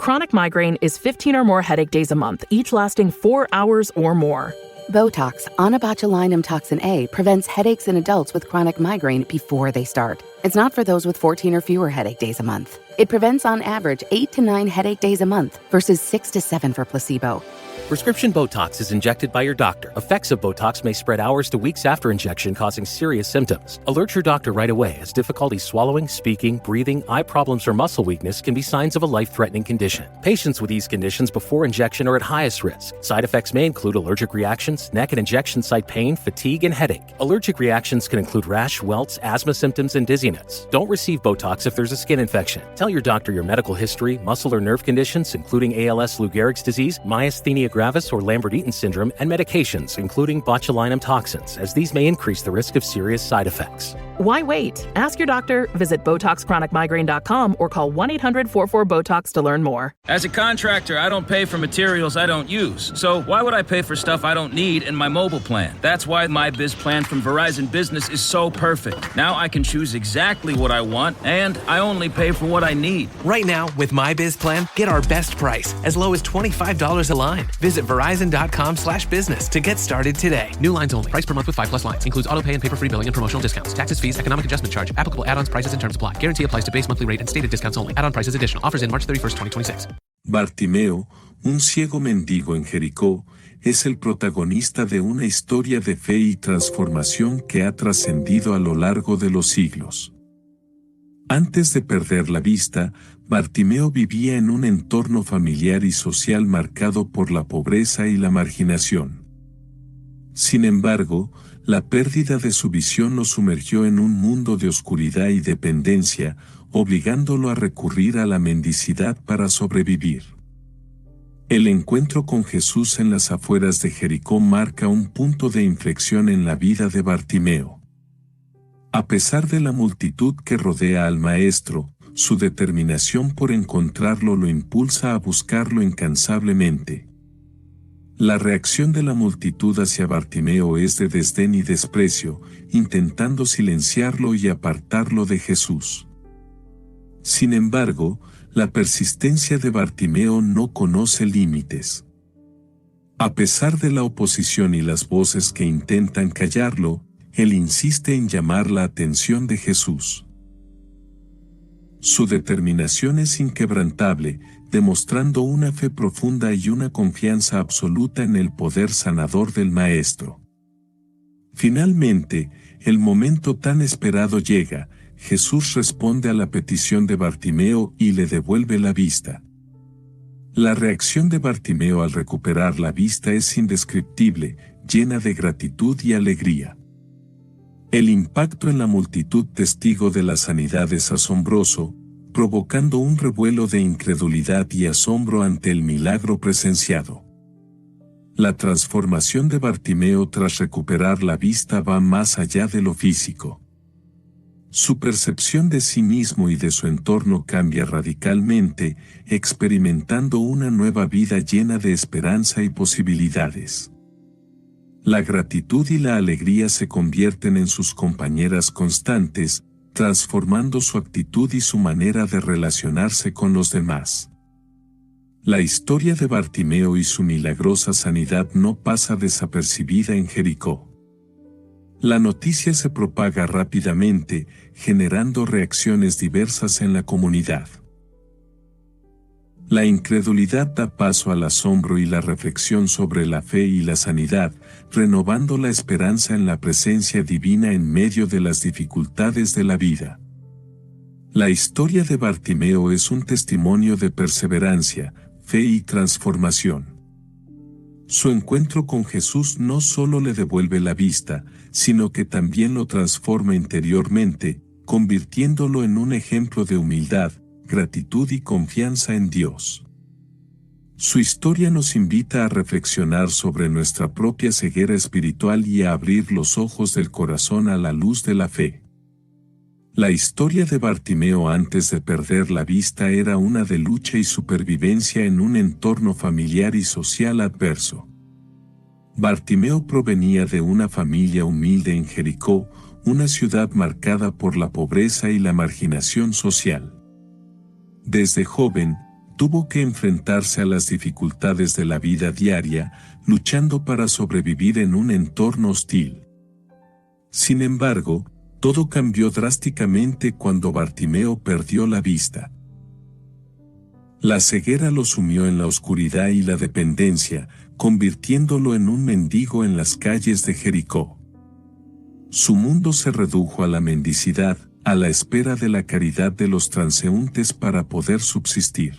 Chronic migraine is 15 or more headache days a month, each lasting 4 hours or more. Botox, onabotulinum toxin A, prevents headaches in adults with chronic migraine before they start. It's not for those with 14 or fewer headache days a month. It prevents on average 8 to 9 headache days a month versus 6 to 7 for placebo. Prescription Botox is injected by your doctor. Effects of Botox may spread hours to weeks after injection, causing serious symptoms. Alert your doctor right away, as difficulty swallowing, speaking, breathing, eye problems, or muscle weakness can be signs of a life-threatening condition. Patients with these conditions before injection are at highest risk. Side effects may include allergic reactions, neck and injection site pain, fatigue, and headache. Allergic reactions can include rash, welts, asthma symptoms, and dizziness. Don't receive Botox if there's a skin infection. Tell your doctor your medical history, muscle or nerve conditions, including ALS, Lou Gehrig's disease, myasthenia gravis, or Lambert-Eaton syndrome, and medications, including botulinum toxins, as these may increase the risk of serious side effects. Why wait? Ask your doctor, visit BotoxChronicMigraine.com, or call 1-800-44-BOTOX to learn more. As a contractor, I don't pay for materials I don't use. So why would I pay for stuff I don't need in my mobile plan? That's why my Biz plan from Verizon Business is so perfect. Now I can choose exactly what I want, and I only pay for what I need. Right now, with my Biz plan, get our best price, as low as $25 a line. Visit Verizon.com/business to get started today. New lines only. Price per month with 5+ lines. Includes auto pay and paper-free billing and promotional discounts. Taxes, fees, economic adjustment charge. Applicable add-ons, prices, and terms apply. Guarantee applies to base monthly rate and stated discounts only. Add-on prices additional. Offers in March 31st, 2026. Bartimeo, un ciego mendigo en Jericó, es el protagonista de una historia de fe y transformación que ha trascendido a lo largo de los siglos. Antes de perder la vista, Bartimeo vivía en un entorno familiar y social marcado por la pobreza y la marginación. Sin embargo, la pérdida de su visión lo sumergió en un mundo de oscuridad y dependencia, obligándolo a recurrir a la mendicidad para sobrevivir. El encuentro con Jesús en las afueras de Jericó marca un punto de inflexión en la vida de Bartimeo. A pesar de la multitud que rodea al Maestro, su determinación por encontrarlo lo impulsa a buscarlo incansablemente. La reacción de la multitud hacia Bartimeo es de desdén y desprecio, intentando silenciarlo y apartarlo de Jesús. Sin embargo, la persistencia de Bartimeo no conoce límites. A pesar de la oposición y las voces que intentan callarlo, él insiste en llamar la atención de Jesús. Su determinación es inquebrantable, demostrando una fe profunda y una confianza absoluta en el poder sanador del Maestro. Finalmente, el momento tan esperado llega. Jesús responde a la petición de Bartimeo y le devuelve la vista. La reacción de Bartimeo al recuperar la vista es indescriptible, llena de gratitud y alegría. El impacto en la multitud testigo de la sanidad es asombroso, provocando un revuelo de incredulidad y asombro ante el milagro presenciado. La transformación de Bartimeo tras recuperar la vista va más allá de lo físico. Su percepción de sí mismo y de su entorno cambia radicalmente, experimentando una nueva vida llena de esperanza y posibilidades. La gratitud y la alegría se convierten en sus compañeras constantes, transformando su actitud y su manera de relacionarse con los demás. La historia de Bartimeo y su milagrosa sanidad no pasa desapercibida en Jericó. La noticia se propaga rápidamente, generando reacciones diversas en la comunidad. La incredulidad da paso al asombro y la reflexión sobre la fe y la sanidad, renovando la esperanza en la presencia divina en medio de las dificultades de la vida. La historia de Bartimeo es un testimonio de perseverancia, fe y transformación. Su encuentro con Jesús no solo le devuelve la vista, sino que también lo transforma interiormente, convirtiéndolo en un ejemplo de humildad, gratitud y confianza en Dios. Su historia nos invita a reflexionar sobre nuestra propia ceguera espiritual y a abrir los ojos del corazón a la luz de la fe. La historia de Bartimeo antes de perder la vista era una de lucha y supervivencia en un entorno familiar y social adverso. Bartimeo provenía de una familia humilde en Jericó, una ciudad marcada por la pobreza y la marginación social. Desde joven, tuvo que enfrentarse a las dificultades de la vida diaria, luchando para sobrevivir en un entorno hostil. Sin embargo, todo cambió drásticamente cuando Bartimeo perdió la vista. La ceguera lo sumió en la oscuridad y la dependencia, convirtiéndolo en un mendigo en las calles de Jericó. Su mundo se redujo a la mendicidad, a la espera de la caridad de los transeúntes para poder subsistir.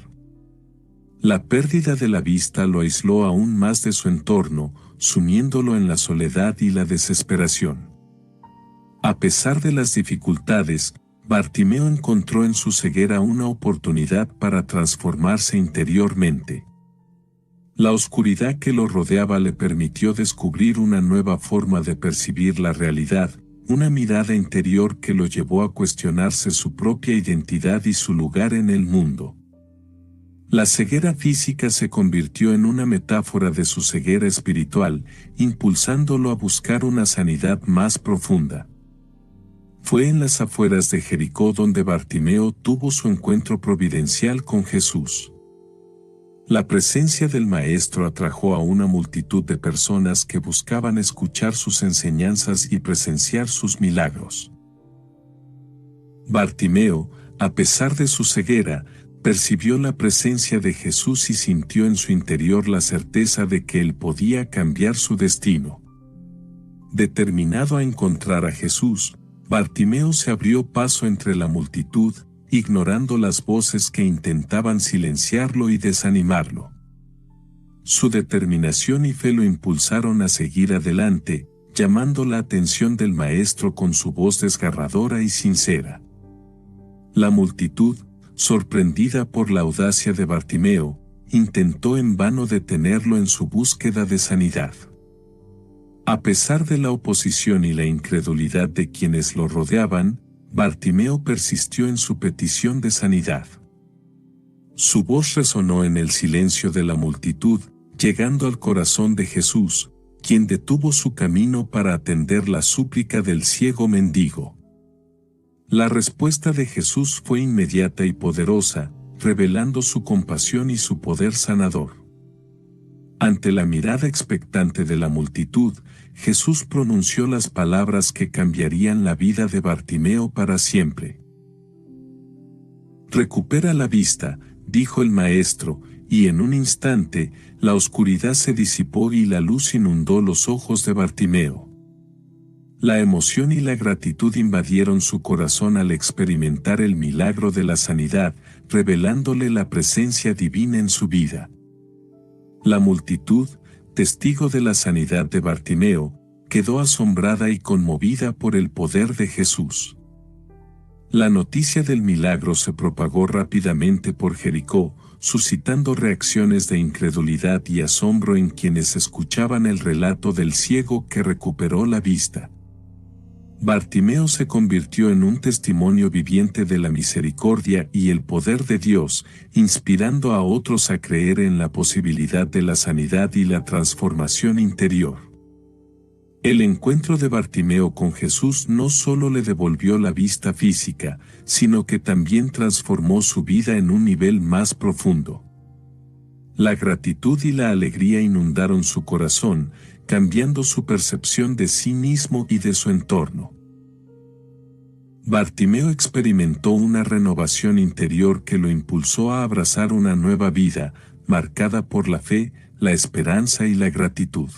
La pérdida de la vista lo aisló aún más de su entorno, sumiéndolo en la soledad y la desesperación. A pesar de las dificultades, Bartimeo encontró en su ceguera una oportunidad para transformarse interiormente. La oscuridad que lo rodeaba le permitió descubrir una nueva forma de percibir la realidad, una mirada interior que lo llevó a cuestionarse su propia identidad y su lugar en el mundo. La ceguera física se convirtió en una metáfora de su ceguera espiritual, impulsándolo a buscar una sanidad más profunda. Fue en las afueras de Jericó donde Bartimeo tuvo su encuentro providencial con Jesús. La presencia del Maestro atrajo a una multitud de personas que buscaban escuchar sus enseñanzas y presenciar sus milagros. Bartimeo, a pesar de su ceguera, percibió la presencia de Jesús y sintió en su interior la certeza de que él podía cambiar su destino. Determinado a encontrar a Jesús, Bartimeo se abrió paso entre la multitud, ignorando las voces que intentaban silenciarlo y desanimarlo. Su determinación y fe lo impulsaron a seguir adelante, llamando la atención del Maestro con su voz desgarradora y sincera. La multitud, sorprendida por la audacia de Bartimeo, intentó en vano detenerlo en su búsqueda de sanidad. A pesar de la oposición y la incredulidad de quienes lo rodeaban, Bartimeo persistió en su petición de sanidad. Su voz resonó en el silencio de la multitud, llegando al corazón de Jesús, quien detuvo su camino para atender la súplica del ciego mendigo. La respuesta de Jesús fue inmediata y poderosa, revelando su compasión y su poder sanador. Ante la mirada expectante de la multitud, Jesús pronunció las palabras que cambiarían la vida de Bartimeo para siempre. «Recupera la vista», dijo el Maestro, y en un instante, la oscuridad se disipó y la luz inundó los ojos de Bartimeo. La emoción y la gratitud invadieron su corazón al experimentar el milagro de la sanidad, revelándole la presencia divina en su vida. La multitud, testigo de la sanidad de Bartimeo, quedó asombrada y conmovida por el poder de Jesús. La noticia del milagro se propagó rápidamente por Jericó, suscitando reacciones de incredulidad y asombro en quienes escuchaban el relato del ciego que recuperó la vista. Bartimeo se convirtió en un testimonio viviente de la misericordia y el poder de Dios, inspirando a otros a creer en la posibilidad de la sanidad y la transformación interior. El encuentro de Bartimeo con Jesús no solo le devolvió la vista física, sino que también transformó su vida en un nivel más profundo. La gratitud y la alegría inundaron su corazón, cambiando su percepción de sí mismo y de su entorno. Bartimeo experimentó una renovación interior que lo impulsó a abrazar una nueva vida, marcada por la fe, la esperanza y la gratitud.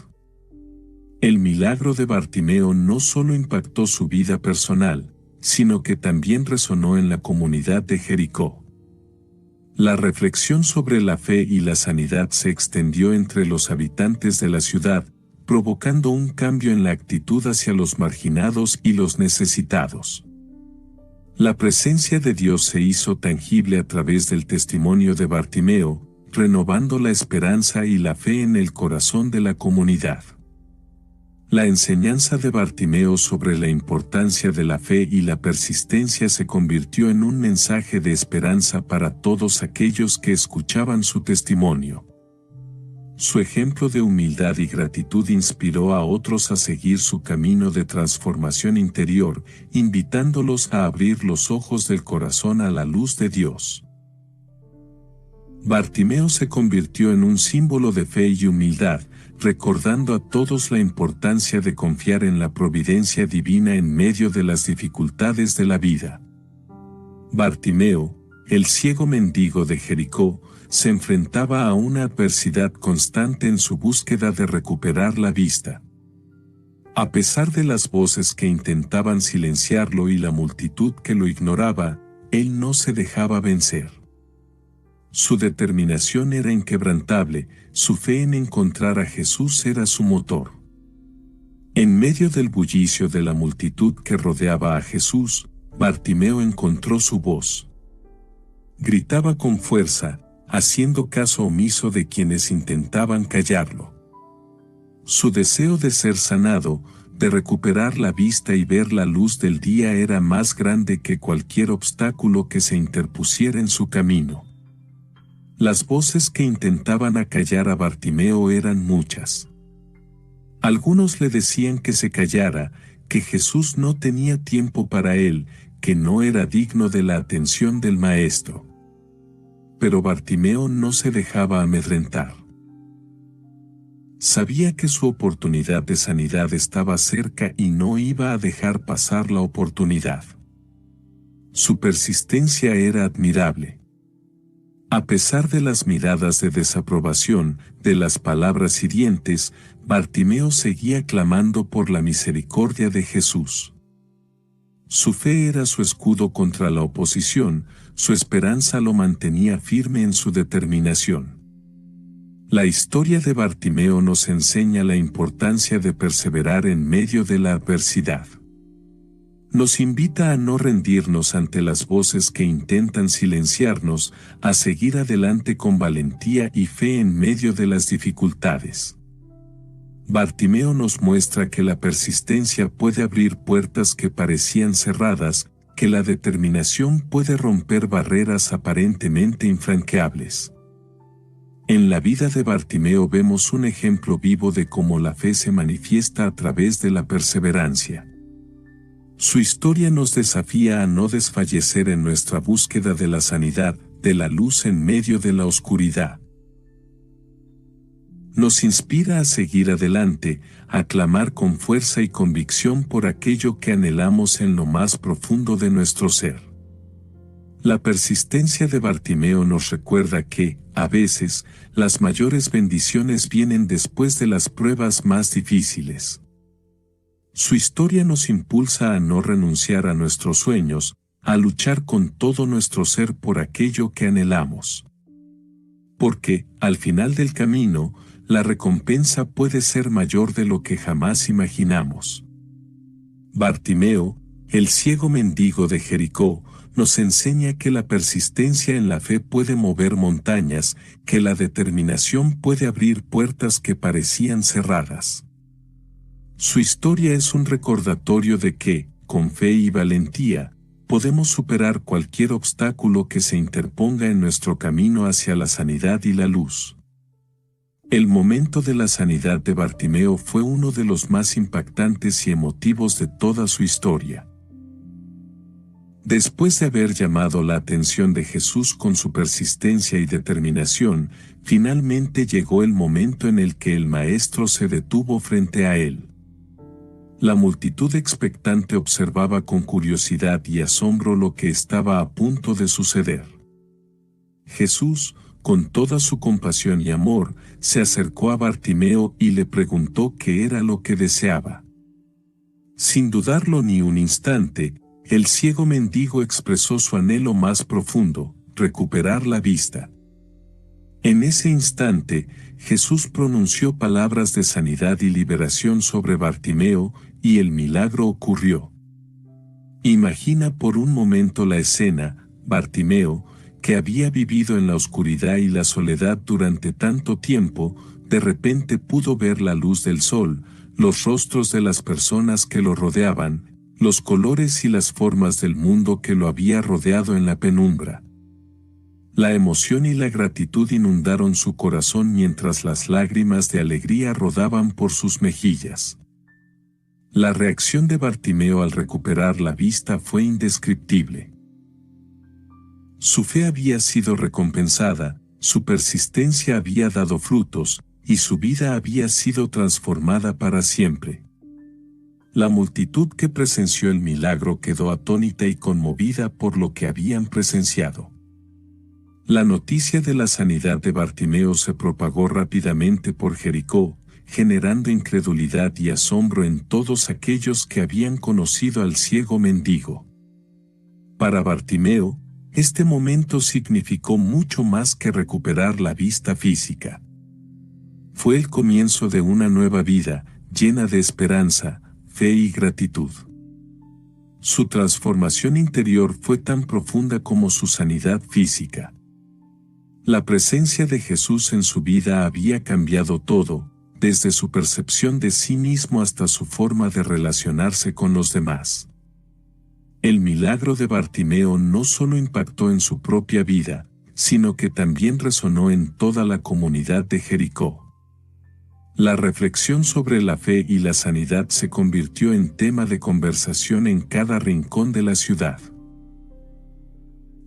El milagro de Bartimeo no solo impactó su vida personal, sino que también resonó en la comunidad de Jericó. La reflexión sobre la fe y la sanidad se extendió entre los habitantes de la ciudad, provocando un cambio en la actitud hacia los marginados y los necesitados. La presencia de Dios se hizo tangible a través del testimonio de Bartimeo, renovando la esperanza y la fe en el corazón de la comunidad. La enseñanza de Bartimeo sobre la importancia de la fe y la persistencia se convirtió en un mensaje de esperanza para todos aquellos que escuchaban su testimonio. Su ejemplo de humildad y gratitud inspiró a otros a seguir su camino de transformación interior, invitándolos a abrir los ojos del corazón a la luz de Dios. Bartimeo se convirtió en un símbolo de fe y humildad, recordando a todos la importancia de confiar en la providencia divina en medio de las dificultades de la vida. Bartimeo, el ciego mendigo de Jericó, se enfrentaba a una adversidad constante en su búsqueda de recuperar la vista. A pesar de las voces que intentaban silenciarlo y la multitud que lo ignoraba, él no se dejaba vencer. Su determinación era inquebrantable, su fe en encontrar a Jesús era su motor. En medio del bullicio de la multitud que rodeaba a Jesús, Bartimeo encontró su voz. Gritaba con fuerza, haciendo caso omiso de quienes intentaban callarlo. Su deseo de ser sanado, de recuperar la vista y ver la luz del día era más grande que cualquier obstáculo que se interpusiera en su camino. Las voces que intentaban acallar a Bartimeo eran muchas. Algunos le decían que se callara, que Jesús no tenía tiempo para él, que no era digno de la atención del Maestro. Pero Bartimeo no se dejaba amedrentar. Sabía que su oportunidad de sanidad estaba cerca y no iba a dejar pasar la oportunidad. Su persistencia era admirable. A pesar de las miradas de desaprobación, de las palabras hirientes, Bartimeo seguía clamando por la misericordia de Jesús. Su fe era su escudo contra la oposición, su esperanza lo mantenía firme en su determinación. La historia de Bartimeo nos enseña la importancia de perseverar en medio de la adversidad. Nos invita a no rendirnos ante las voces que intentan silenciarnos, a seguir adelante con valentía y fe en medio de las dificultades. Bartimeo nos muestra que la persistencia puede abrir puertas que parecían cerradas, que la determinación puede romper barreras aparentemente infranqueables. En la vida de Bartimeo vemos un ejemplo vivo de cómo la fe se manifiesta a través de la perseverancia. Su historia nos desafía a no desfallecer en nuestra búsqueda de la sanidad, de la luz en medio de la oscuridad. Nos inspira a seguir adelante, a clamar con fuerza y convicción por aquello que anhelamos en lo más profundo de nuestro ser. La persistencia de Bartimeo nos recuerda que, a veces, las mayores bendiciones vienen después de las pruebas más difíciles. Su historia nos impulsa a no renunciar a nuestros sueños, a luchar con todo nuestro ser por aquello que anhelamos. Porque, al final del camino, la recompensa puede ser mayor de lo que jamás imaginamos. Bartimeo, el ciego mendigo de Jericó, nos enseña que la persistencia en la fe puede mover montañas, que la determinación puede abrir puertas que parecían cerradas. Su historia es un recordatorio de que, con fe y valentía, podemos superar cualquier obstáculo que se interponga en nuestro camino hacia la sanidad y la luz. El momento de la sanidad de Bartimeo fue uno de los más impactantes y emotivos de toda su historia. Después de haber llamado la atención de Jesús con su persistencia y determinación, finalmente llegó el momento en el que el Maestro se detuvo frente a él. La multitud expectante observaba con curiosidad y asombro lo que estaba a punto de suceder. Jesús, con toda su compasión y amor, se acercó a Bartimeo y le preguntó qué era lo que deseaba. Sin dudarlo ni un instante, el ciego mendigo expresó su anhelo más profundo, recuperar la vista. En ese instante, Jesús pronunció palabras de sanidad y liberación sobre Bartimeo, y el milagro ocurrió. Imagina por un momento la escena. Bartimeo, que había vivido en la oscuridad y la soledad durante tanto tiempo, de repente pudo ver la luz del sol, los rostros de las personas que lo rodeaban, los colores y las formas del mundo que lo había rodeado en la penumbra. La emoción y la gratitud inundaron su corazón mientras las lágrimas de alegría rodaban por sus mejillas. La reacción de Bartimeo al recuperar la vista fue indescriptible. Su fe había sido recompensada, Su persistencia había dado frutos, y su vida había sido transformada para siempre. La multitud que presenció el milagro quedó atónita y conmovida por lo que habían presenciado. La noticia de la sanidad de Bartimeo se propagó rápidamente por Jericó, generando incredulidad y asombro en todos aquellos que habían conocido al ciego mendigo. Para Bartimeo, este momento significó mucho más que recuperar la vista física. Fue el comienzo de una nueva vida, llena de esperanza, fe y gratitud. Su transformación interior fue tan profunda como su sanidad física. La presencia de Jesús en su vida había cambiado todo, desde su percepción de sí mismo hasta su forma de relacionarse con los demás. El milagro de Bartimeo no solo impactó en su propia vida, sino que también resonó en toda la comunidad de Jericó. La reflexión sobre la fe y la sanidad se convirtió en tema de conversación en cada rincón de la ciudad.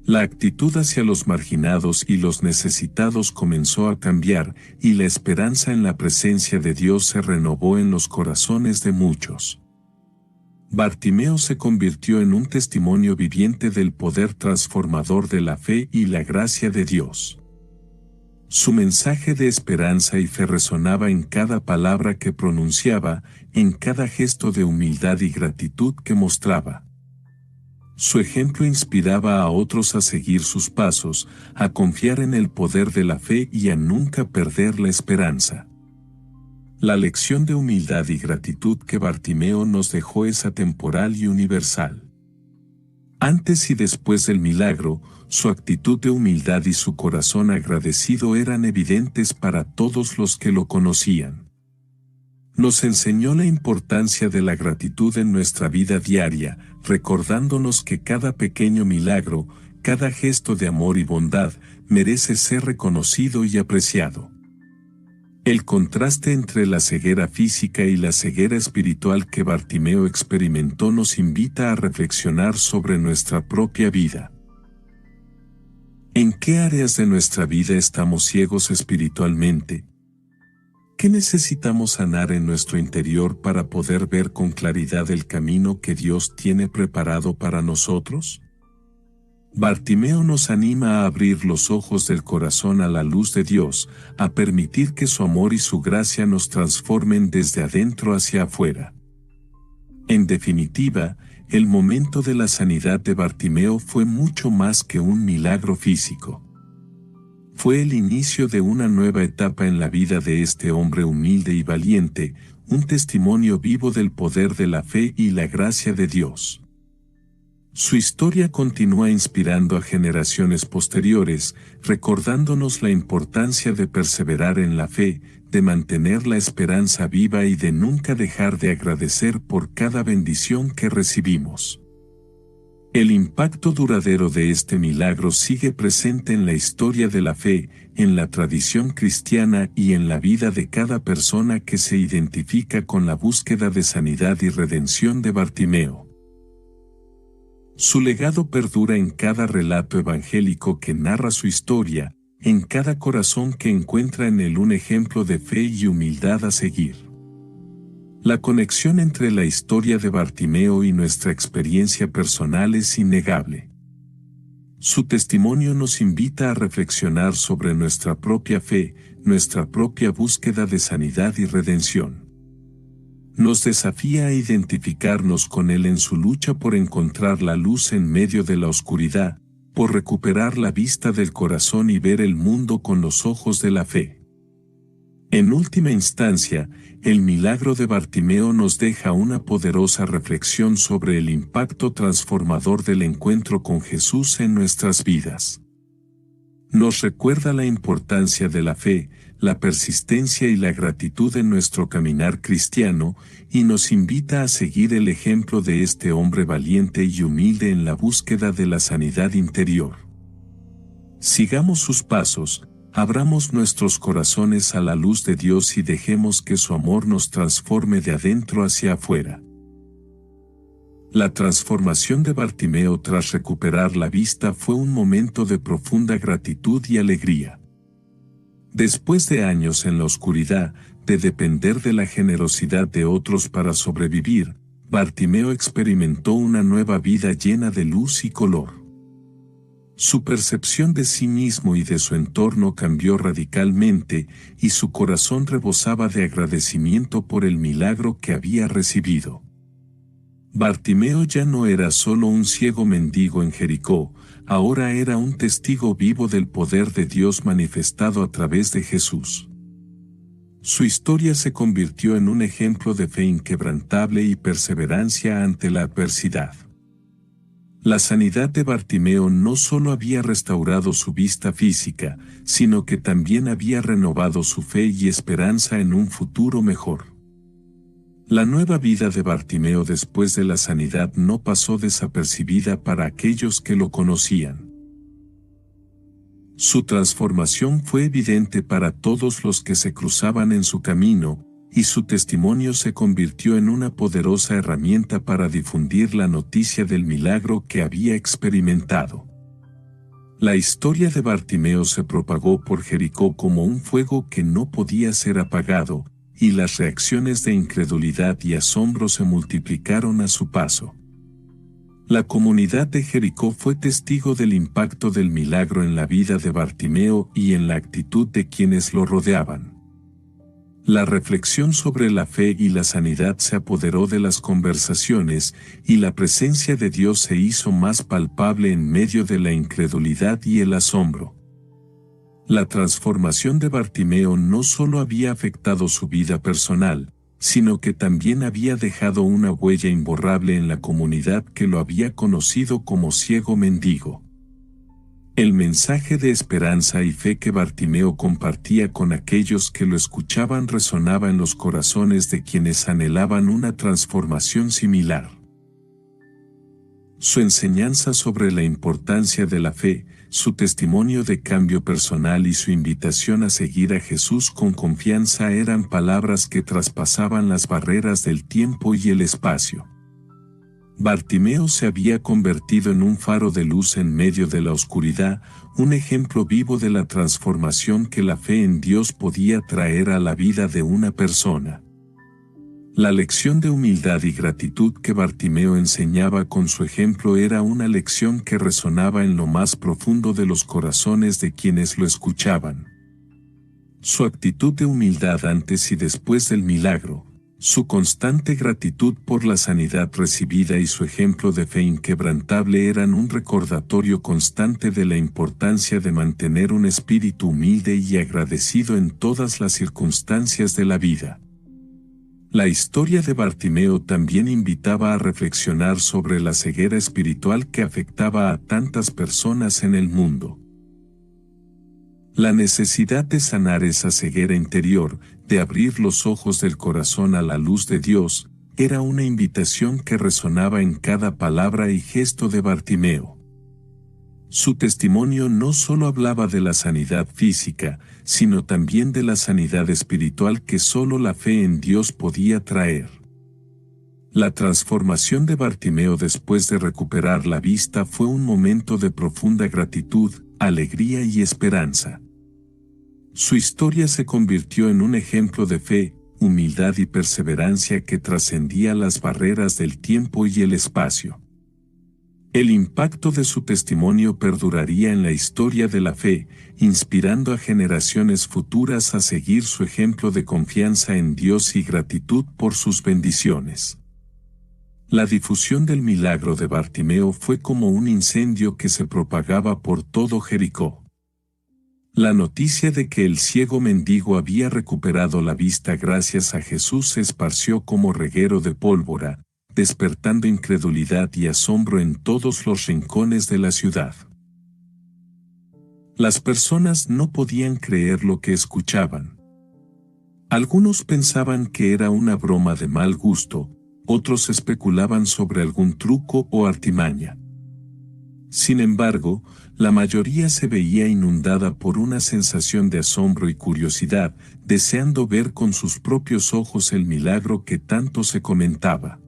La actitud hacia los marginados y los necesitados comenzó a cambiar, y la esperanza en la presencia de Dios se renovó en los corazones de muchos. Bartimeo se convirtió en un testimonio viviente del poder transformador de la fe y la gracia de Dios. Su mensaje de esperanza y fe resonaba en cada palabra que pronunciaba, en cada gesto de humildad y gratitud que mostraba. Su ejemplo inspiraba a otros a seguir sus pasos, a confiar en el poder de la fe y a nunca perder la esperanza. La lección de humildad y gratitud que Bartimeo nos dejó es atemporal y universal. Antes y después del milagro, su actitud de humildad y su corazón agradecido eran evidentes para todos los que lo conocían. Nos enseñó la importancia de la gratitud en nuestra vida diaria, recordándonos que cada pequeño milagro, cada gesto de amor y bondad, merece ser reconocido y apreciado. El contraste entre la ceguera física y la ceguera espiritual que Bartimeo experimentó nos invita a reflexionar sobre nuestra propia vida. ¿En qué áreas de nuestra vida estamos ciegos espiritualmente? ¿Qué necesitamos sanar en nuestro interior para poder ver con claridad el camino que Dios tiene preparado para nosotros? Bartimeo nos anima a abrir los ojos del corazón a la luz de Dios, a permitir que su amor y su gracia nos transformen desde adentro hacia afuera. En definitiva, el momento de la sanidad de Bartimeo fue mucho más que un milagro físico. Fue el inicio de una nueva etapa en la vida de este hombre humilde y valiente, un testimonio vivo del poder de la fe y la gracia de Dios. Su historia continúa inspirando a generaciones posteriores, recordándonos la importancia de perseverar en la fe, de mantener la esperanza viva y de nunca dejar de agradecer por cada bendición que recibimos. El impacto duradero de este milagro sigue presente en la historia de la fe, en la tradición cristiana y en la vida de cada persona que se identifica con la búsqueda de sanidad y redención de Bartimeo. Su legado perdura en cada relato evangélico que narra su historia, en cada corazón que encuentra en él un ejemplo de fe y humildad a seguir. La conexión entre la historia de Bartimeo y nuestra experiencia personal es innegable. Su testimonio nos invita a reflexionar sobre nuestra propia fe, nuestra propia búsqueda de sanidad y redención. Nos desafía a identificarnos con él en su lucha por encontrar la luz en medio de la oscuridad, por recuperar la vista del corazón y ver el mundo con los ojos de la fe. En última instancia, el milagro de Bartimeo nos deja una poderosa reflexión sobre el impacto transformador del encuentro con Jesús en nuestras vidas. Nos recuerda la importancia de la fe, la persistencia y la gratitud en nuestro caminar cristiano, y nos invita a seguir el ejemplo de este hombre valiente y humilde en la búsqueda de la sanidad interior. Sigamos sus pasos, abramos nuestros corazones a la luz de Dios y dejemos que su amor nos transforme de adentro hacia afuera. La transformación de Bartimeo tras recuperar la vista fue un momento de profunda gratitud y alegría. Después de años en la oscuridad, de depender de la generosidad de otros para sobrevivir, Bartimeo experimentó una nueva vida llena de luz y color. Su percepción de sí mismo y de su entorno cambió radicalmente y su corazón rebosaba de agradecimiento por el milagro que había recibido. Bartimeo ya no era solo un ciego mendigo en Jericó, ahora era un testigo vivo del poder de Dios manifestado a través de Jesús. Su historia se convirtió en un ejemplo de fe inquebrantable y perseverancia ante la adversidad. La sanidad de Bartimeo no solo había restaurado su vista física, sino que también había renovado su fe y esperanza en un futuro mejor. La nueva vida de Bartimeo después de la sanidad no pasó desapercibida para aquellos que lo conocían. Su transformación fue evidente para todos los que se cruzaban en su camino, y su testimonio se convirtió en una poderosa herramienta para difundir la noticia del milagro que había experimentado. La historia de Bartimeo se propagó por Jericó como un fuego que no podía ser apagado, y las reacciones de incredulidad y asombro se multiplicaron a su paso. La comunidad de Jericó fue testigo del impacto del milagro en la vida de Bartimeo y en la actitud de quienes lo rodeaban. La reflexión sobre la fe y la sanidad se apoderó de las conversaciones y la presencia de Dios se hizo más palpable en medio de la incredulidad y el asombro. La transformación de Bartimeo no solo había afectado su vida personal, sino que también había dejado una huella imborrable en la comunidad que lo había conocido como ciego mendigo. El mensaje de esperanza y fe que Bartimeo compartía con aquellos que lo escuchaban resonaba en los corazones de quienes anhelaban una transformación similar. Su enseñanza sobre la importancia de la fe, su testimonio de cambio personal y su invitación a seguir a Jesús con confianza eran palabras que traspasaban las barreras del tiempo y el espacio. Bartimeo se había convertido en un faro de luz en medio de la oscuridad, un ejemplo vivo de la transformación que la fe en Dios podía traer a la vida de una persona. La lección de humildad y gratitud que Bartimeo enseñaba con su ejemplo era una lección que resonaba en lo más profundo de los corazones de quienes lo escuchaban. Su actitud de humildad antes y después del milagro, su constante gratitud por la sanidad recibida y su ejemplo de fe inquebrantable eran un recordatorio constante de la importancia de mantener un espíritu humilde y agradecido en todas las circunstancias de la vida. La historia de Bartimeo también invitaba a reflexionar sobre la ceguera espiritual que afectaba a tantas personas en el mundo. La necesidad de sanar esa ceguera interior, de abrir los ojos del corazón a la luz de Dios, era una invitación que resonaba en cada palabra y gesto de Bartimeo. Su testimonio no solo hablaba de la sanidad física, sino también de la sanidad espiritual que solo la fe en Dios podía traer. La transformación de Bartimeo después de recuperar la vista fue un momento de profunda gratitud, alegría y esperanza. Su historia se convirtió en un ejemplo de fe, humildad y perseverancia que trascendía las barreras del tiempo y el espacio. El impacto de su testimonio perduraría en la historia de la fe, inspirando a generaciones futuras a seguir su ejemplo de confianza en Dios y gratitud por sus bendiciones. La difusión del milagro de Bartimeo fue como un incendio que se propagaba por todo Jericó. La noticia de que el ciego mendigo había recuperado la vista gracias a Jesús se esparció como reguero de pólvora, despertando incredulidad y asombro en todos los rincones de la ciudad. Las personas no podían creer lo que escuchaban. Algunos pensaban que era una broma de mal gusto, otros especulaban sobre algún truco o artimaña. Sin embargo, la mayoría se veía inundada por una sensación de asombro y curiosidad, deseando ver con sus propios ojos el milagro que tanto se comentaba.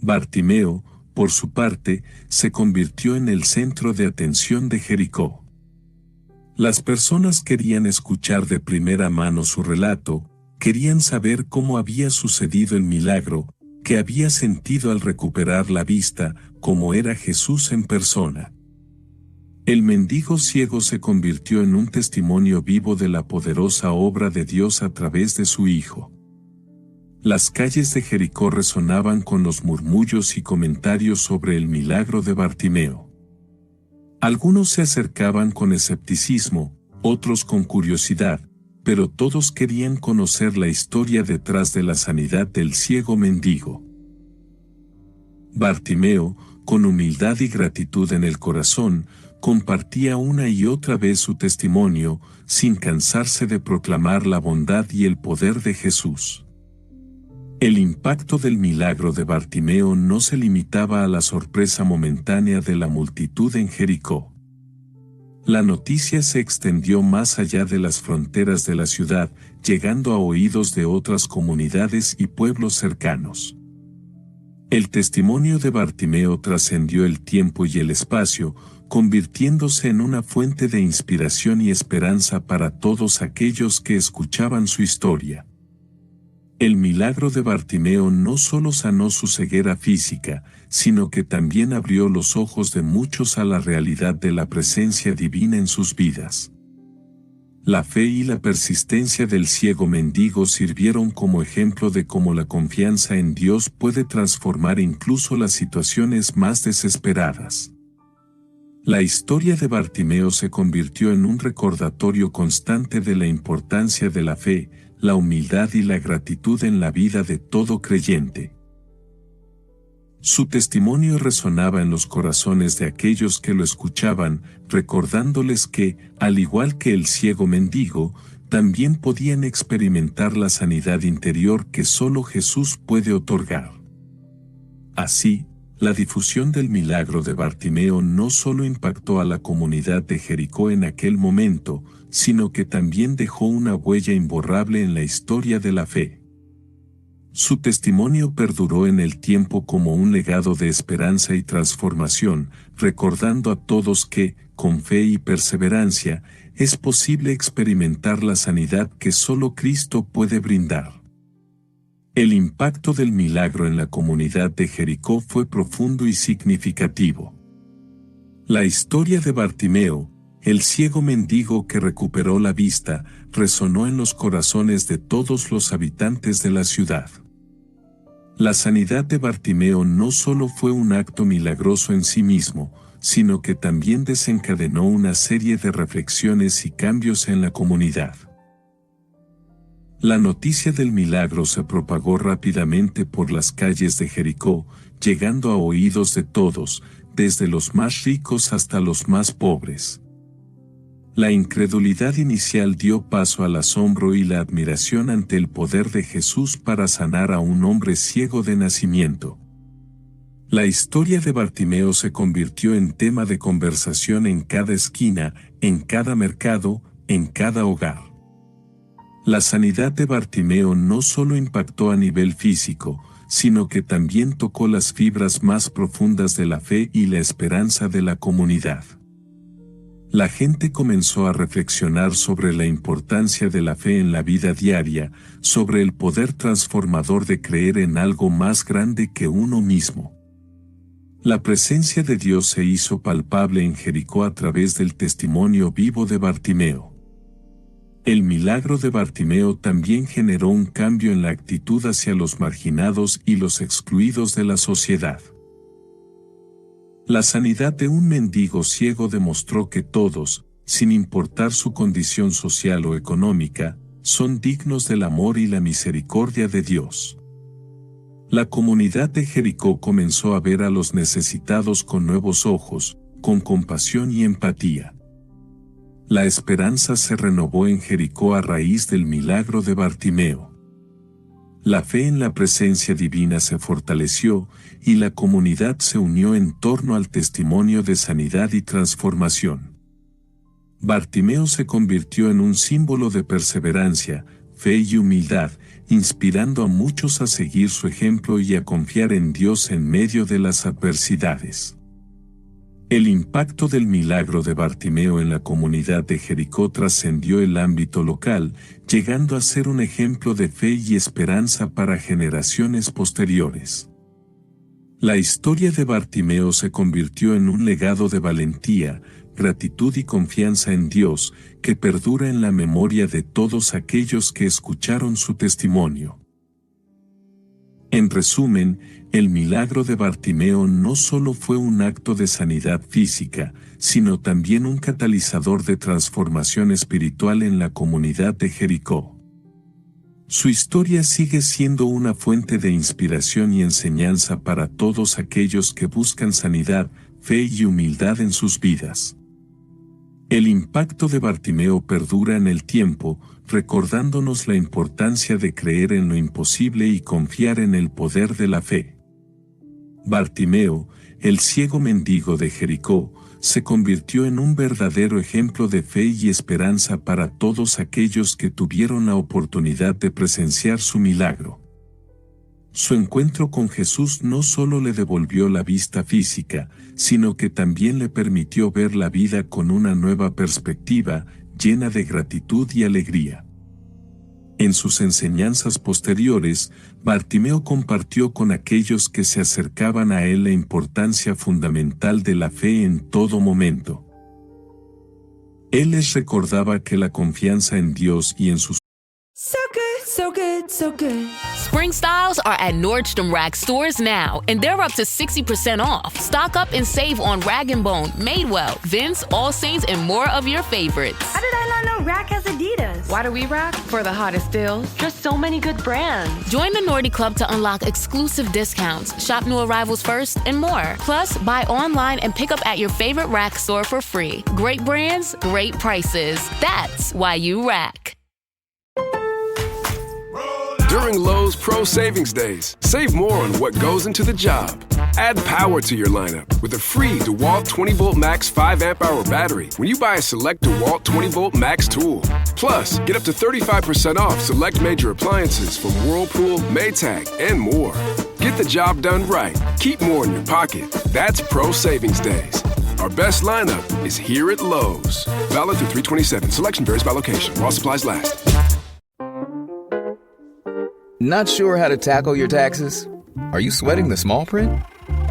Bartimeo, por su parte, se convirtió en el centro de atención de Jericó. Las personas querían escuchar de primera mano su relato, querían saber cómo había sucedido el milagro, qué había sentido al recuperar la vista, cómo era Jesús en persona. El mendigo ciego se convirtió en un testimonio vivo de la poderosa obra de Dios a través de su Hijo. Las calles de Jericó resonaban con los murmullos y comentarios sobre el milagro de Bartimeo. Algunos se acercaban con escepticismo, otros con curiosidad, pero todos querían conocer la historia detrás de la sanidad del ciego mendigo. Bartimeo, con humildad y gratitud en el corazón, compartía una y otra vez su testimonio, sin cansarse de proclamar la bondad y el poder de Jesús. El impacto del milagro de Bartimeo no se limitaba a la sorpresa momentánea de la multitud en Jericó. La noticia se extendió más allá de las fronteras de la ciudad, llegando a oídos de otras comunidades y pueblos cercanos. El testimonio de Bartimeo trascendió el tiempo y el espacio, convirtiéndose en una fuente de inspiración y esperanza para todos aquellos que escuchaban su historia. El milagro de Bartimeo no solo sanó su ceguera física, sino que también abrió los ojos de muchos a la realidad de la presencia divina en sus vidas. La fe y la persistencia del ciego mendigo sirvieron como ejemplo de cómo la confianza en Dios puede transformar incluso las situaciones más desesperadas. La historia de Bartimeo se convirtió en un recordatorio constante de la importancia de la fe, la humildad y la gratitud en la vida de todo creyente. Su testimonio resonaba en los corazones de aquellos que lo escuchaban, recordándoles que, al igual que el ciego mendigo, también podían experimentar la sanidad interior que solo Jesús puede otorgar. Así, la difusión del milagro de Bartimeo no solo impactó a la comunidad de Jericó en aquel momento, sino que también dejó una huella imborrable en la historia de la fe. Su testimonio perduró en el tiempo como un legado de esperanza y transformación, recordando a todos que, con fe y perseverancia, es posible experimentar la sanidad que solo Cristo puede brindar. El impacto del milagro en la comunidad de Jericó fue profundo y significativo. La historia de Bartimeo, el ciego mendigo que recuperó la vista, resonó en los corazones de todos los habitantes de la ciudad. La sanidad de Bartimeo no solo fue un acto milagroso en sí mismo, sino que también desencadenó una serie de reflexiones y cambios en la comunidad. La noticia del milagro se propagó rápidamente por las calles de Jericó, llegando a oídos de todos, desde los más ricos hasta los más pobres. La incredulidad inicial dio paso al asombro y la admiración ante el poder de Jesús para sanar a un hombre ciego de nacimiento. La historia de Bartimeo se convirtió en tema de conversación en cada esquina, en cada mercado, en cada hogar. La sanidad de Bartimeo no solo impactó a nivel físico, sino que también tocó las fibras más profundas de la fe y la esperanza de la comunidad. La gente comenzó a reflexionar sobre la importancia de la fe en la vida diaria, sobre el poder transformador de creer en algo más grande que uno mismo. La presencia de Dios se hizo palpable en Jericó a través del testimonio vivo de Bartimeo. El milagro de Bartimeo también generó un cambio en la actitud hacia los marginados y los excluidos de la sociedad. La sanidad de un mendigo ciego demostró que todos, sin importar su condición social o económica, son dignos del amor y la misericordia de Dios. La comunidad de Jericó comenzó a ver a los necesitados con nuevos ojos, con compasión y empatía. La esperanza se renovó en Jericó a raíz del milagro de Bartimeo. La fe en la presencia divina se fortaleció y la comunidad se unió en torno al testimonio de sanidad y transformación. Bartimeo se convirtió en un símbolo de perseverancia, fe y humildad, inspirando a muchos a seguir su ejemplo y a confiar en Dios en medio de las adversidades. El impacto del milagro de Bartimeo en la comunidad de Jericó trascendió el ámbito local, llegando a ser un ejemplo de fe y esperanza para generaciones posteriores. La historia de Bartimeo se convirtió en un legado de valentía, gratitud y confianza en Dios, que perdura en la memoria de todos aquellos que escucharon su testimonio. En resumen, el milagro de Bartimeo no solo fue un acto de sanidad física, sino también un catalizador de transformación espiritual en la comunidad de Jericó. Su historia sigue siendo una fuente de inspiración y enseñanza para todos aquellos que buscan sanidad, fe y humildad en sus vidas. El impacto de Bartimeo perdura en el tiempo, recordándonos la importancia de creer en lo imposible y confiar en el poder de la fe. Bartimeo, el ciego mendigo de Jericó, se convirtió en un verdadero ejemplo de fe y esperanza para todos aquellos que tuvieron la oportunidad de presenciar su milagro. Su encuentro con Jesús no solo le devolvió la vista física, sino que también le permitió ver la vida con una nueva perspectiva, llena de gratitud y alegría. En sus enseñanzas posteriores, Bartimeo compartió con aquellos que se acercaban a él la importancia fundamental de la fe en todo momento. Él les recordaba que la confianza en Dios y en sus So good, so good, so good. Spring styles are at Nordstrom Rack stores now, and they're up to 60% off. Stock up and save on Rag & Bone, Madewell, Vince, All Saints, and more of your favorites. How did I not know Rack has Adidas? Why do we rack? For the hottest deals. There's so many good brands. Join the Nordy Club to unlock exclusive discounts, shop new arrivals first, and more. Plus, buy online and pick up at your favorite Rack store for free. Great brands, great prices. That's why you rack. During Lowe's Pro Savings Days, save more on what goes into the job. Add power to your lineup with a free DeWalt 20-Volt Max 5 amp-hour battery when you buy a select DeWalt 20-Volt Max tool. Plus, get up to 35% off select major appliances from Whirlpool, Maytag, and more. Get the job done right. Keep more in your pocket. That's Pro Savings Days. Our best lineup is here at Lowe's. Valid through 3/27. Selection varies by location. While supplies last. Not sure how to tackle your taxes? Are you sweating the small print?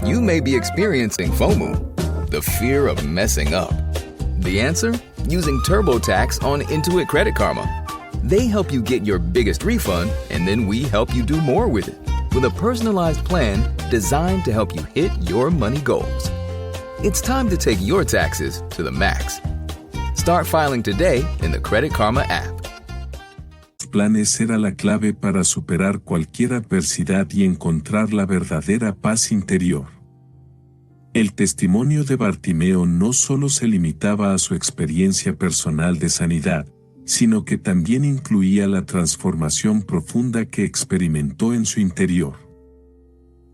You may be experiencing FOMO, the fear of messing up. The answer? Using TurboTax on Intuit Credit Karma. They help you get your biggest refund, and then we help you do more with it. With a personalized plan designed to help you hit your money goals. It's time to take your taxes to the max. Start filing today in the Credit Karma app. Planes era la clave para superar cualquier adversidad y encontrar la verdadera paz interior. El testimonio de Bartimeo no solo se limitaba a su experiencia personal de sanidad, sino que también incluía la transformación profunda que experimentó en su interior.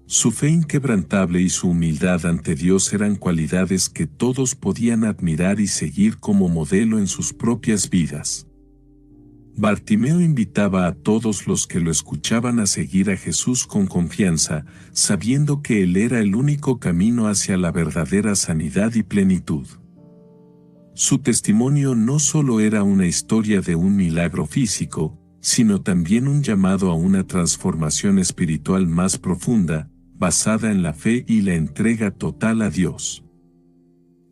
Su fe inquebrantable y su humildad ante Dios eran cualidades que todos podían admirar y seguir como modelo en sus propias vidas. Bartimeo invitaba a todos los que lo escuchaban a seguir a Jesús con confianza, sabiendo que Él era el único camino hacia la verdadera sanidad y plenitud. Su testimonio no solo era una historia de un milagro físico, sino también un llamado a una transformación espiritual más profunda, basada en la fe y la entrega total a Dios.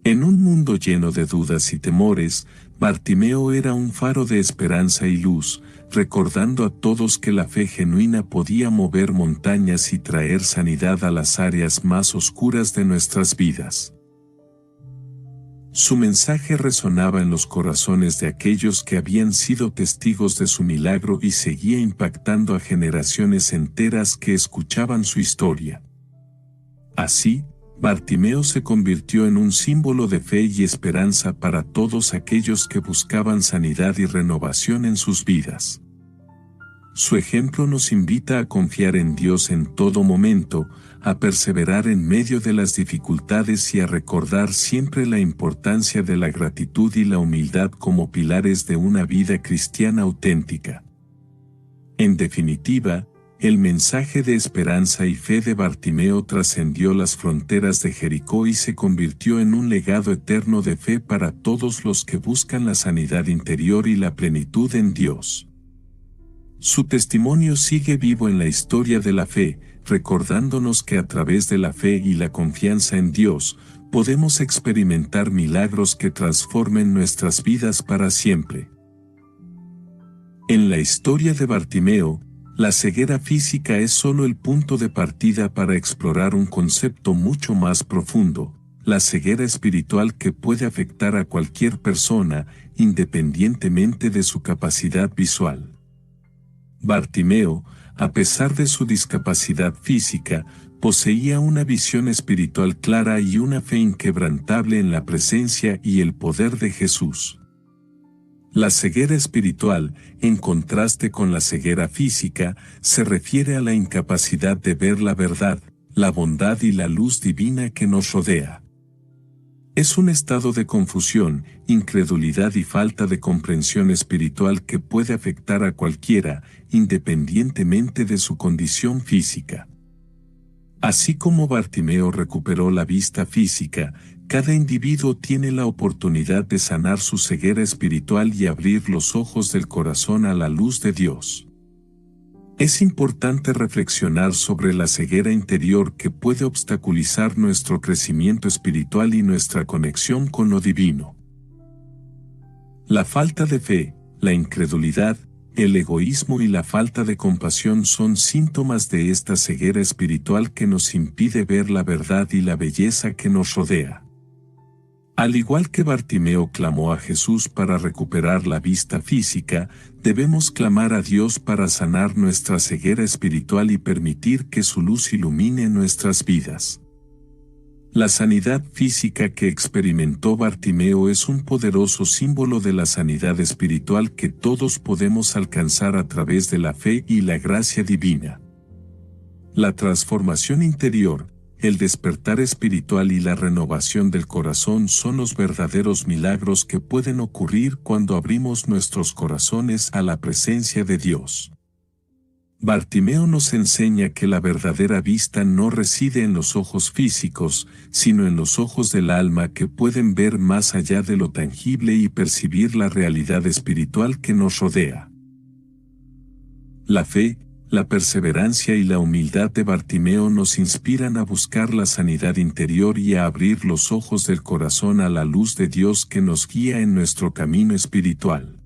En un mundo lleno de dudas y temores, Bartimeo era un faro de esperanza y luz, recordando a todos que la fe genuina podía mover montañas y traer sanidad a las áreas más oscuras de nuestras vidas. Su mensaje resonaba en los corazones de aquellos que habían sido testigos de su milagro y seguía impactando a generaciones enteras que escuchaban su historia. Así, Bartimeo se convirtió en un símbolo de fe y esperanza para todos aquellos que buscaban sanidad y renovación en sus vidas. Su ejemplo nos invita a confiar en Dios en todo momento, a perseverar en medio de las dificultades y a recordar siempre la importancia de la gratitud y la humildad como pilares de una vida cristiana auténtica. En definitiva, el mensaje de esperanza y fe de Bartimeo trascendió las fronteras de Jericó y se convirtió en un legado eterno de fe para todos los que buscan la sanidad interior y la plenitud en Dios. Su testimonio sigue vivo en la historia de la fe, recordándonos que a través de la fe y la confianza en Dios, podemos experimentar milagros que transformen nuestras vidas para siempre. En la historia de Bartimeo, la ceguera física es solo el punto de partida para explorar un concepto mucho más profundo, la ceguera espiritual que puede afectar a cualquier persona, independientemente de su capacidad visual. Bartimeo, a pesar de su discapacidad física, poseía una visión espiritual clara y una fe inquebrantable en la presencia y el poder de Jesús. La ceguera espiritual, en contraste con la ceguera física, se refiere a la incapacidad de ver la verdad, la bondad y la luz divina que nos rodea. Es un estado de confusión, incredulidad y falta de comprensión espiritual que puede afectar a cualquiera, independientemente de su condición física. Así como Bartimeo recuperó la vista física, cada individuo tiene la oportunidad de sanar su ceguera espiritual y abrir los ojos del corazón a la luz de Dios. Es importante reflexionar sobre la ceguera interior que puede obstaculizar nuestro crecimiento espiritual y nuestra conexión con lo divino. La falta de fe, la incredulidad, el egoísmo y la falta de compasión son síntomas de esta ceguera espiritual que nos impide ver la verdad y la belleza que nos rodea. Al igual que Bartimeo clamó a Jesús para recuperar la vista física, debemos clamar a Dios para sanar nuestra ceguera espiritual y permitir que su luz ilumine nuestras vidas. La sanidad física que experimentó Bartimeo es un poderoso símbolo de la sanidad espiritual que todos podemos alcanzar a través de la fe y la gracia divina. La transformación interior, el despertar espiritual y la renovación del corazón son los verdaderos milagros que pueden ocurrir cuando abrimos nuestros corazones a la presencia de Dios. Bartimeo nos enseña que la verdadera vista no reside en los ojos físicos, sino en los ojos del alma que pueden ver más allá de lo tangible y percibir la realidad espiritual que nos rodea. La fe, la perseverancia y la humildad de Bartimeo nos inspiran a buscar la sanidad interior y a abrir los ojos del corazón a la luz de Dios que nos guía en nuestro camino espiritual.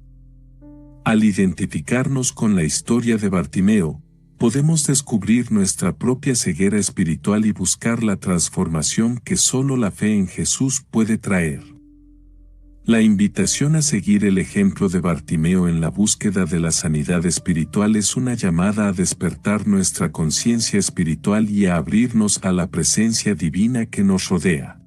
Al identificarnos con la historia de Bartimeo, podemos descubrir nuestra propia ceguera espiritual y buscar la transformación que solo la fe en Jesús puede traer. La invitación a seguir el ejemplo de Bartimeo en la búsqueda de la sanidad espiritual es una llamada a despertar nuestra conciencia espiritual y a abrirnos a la presencia divina que nos rodea.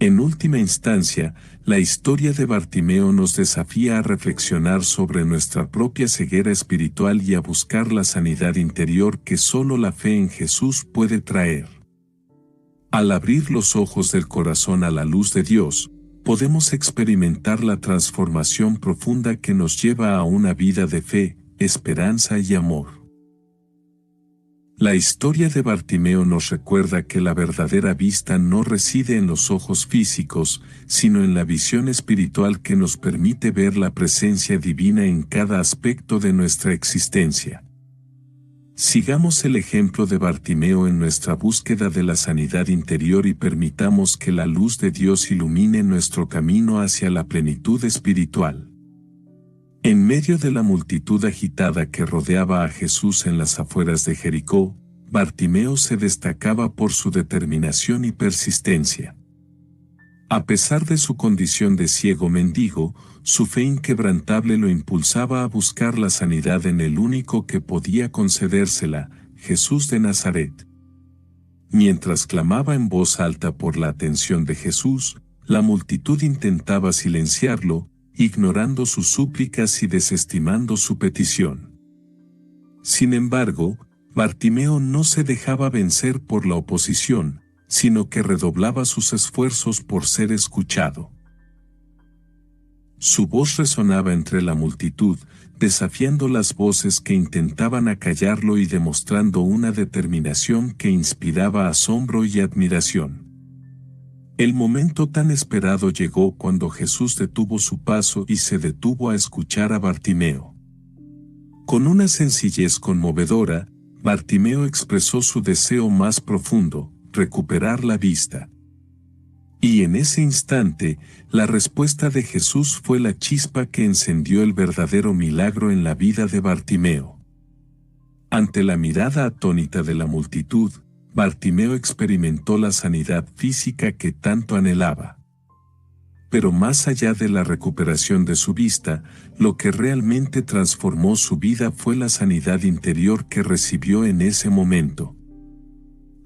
En última instancia, la historia de Bartimeo nos desafía a reflexionar sobre nuestra propia ceguera espiritual y a buscar la sanidad interior que solo la fe en Jesús puede traer. Al abrir los ojos del corazón a la luz de Dios, podemos experimentar la transformación profunda que nos lleva a una vida de fe, esperanza y amor. La historia de Bartimeo nos recuerda que la verdadera vista no reside en los ojos físicos, sino en la visión espiritual que nos permite ver la presencia divina en cada aspecto de nuestra existencia. Sigamos el ejemplo de Bartimeo en nuestra búsqueda de la sanidad interior y permitamos que la luz de Dios ilumine nuestro camino hacia la plenitud espiritual. En medio de la multitud agitada que rodeaba a Jesús en las afueras de Jericó, Bartimeo se destacaba por su determinación y persistencia. A pesar de su condición de ciego mendigo, su fe inquebrantable lo impulsaba a buscar la sanidad en el único que podía concedérsela, Jesús de Nazaret. Mientras clamaba en voz alta por la atención de Jesús, la multitud intentaba silenciarlo, ignorando sus súplicas y desestimando su petición. Sin embargo, Bartimeo no se dejaba vencer por la oposición, sino que redoblaba sus esfuerzos por ser escuchado. Su voz resonaba entre la multitud, desafiando las voces que intentaban acallarlo y demostrando una determinación que inspiraba asombro y admiración. El momento tan esperado llegó cuando Jesús detuvo su paso y se detuvo a escuchar a Bartimeo. Con una sencillez conmovedora, Bartimeo expresó su deseo más profundo, recuperar la vista. Y en ese instante, la respuesta de Jesús fue la chispa que encendió el verdadero milagro en la vida de Bartimeo. Ante la mirada atónita de la multitud, Bartimeo experimentó la sanidad física que tanto anhelaba. Pero más allá de la recuperación de su vista, lo que realmente transformó su vida fue la sanidad interior que recibió en ese momento.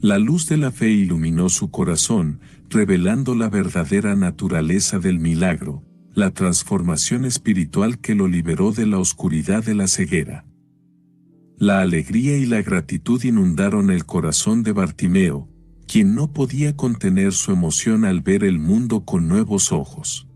La luz de la fe iluminó su corazón, revelando la verdadera naturaleza del milagro, la transformación espiritual que lo liberó de la oscuridad de la ceguera. La alegría y la gratitud inundaron el corazón de Bartimeo, quien no podía contener su emoción al ver el mundo con nuevos ojos.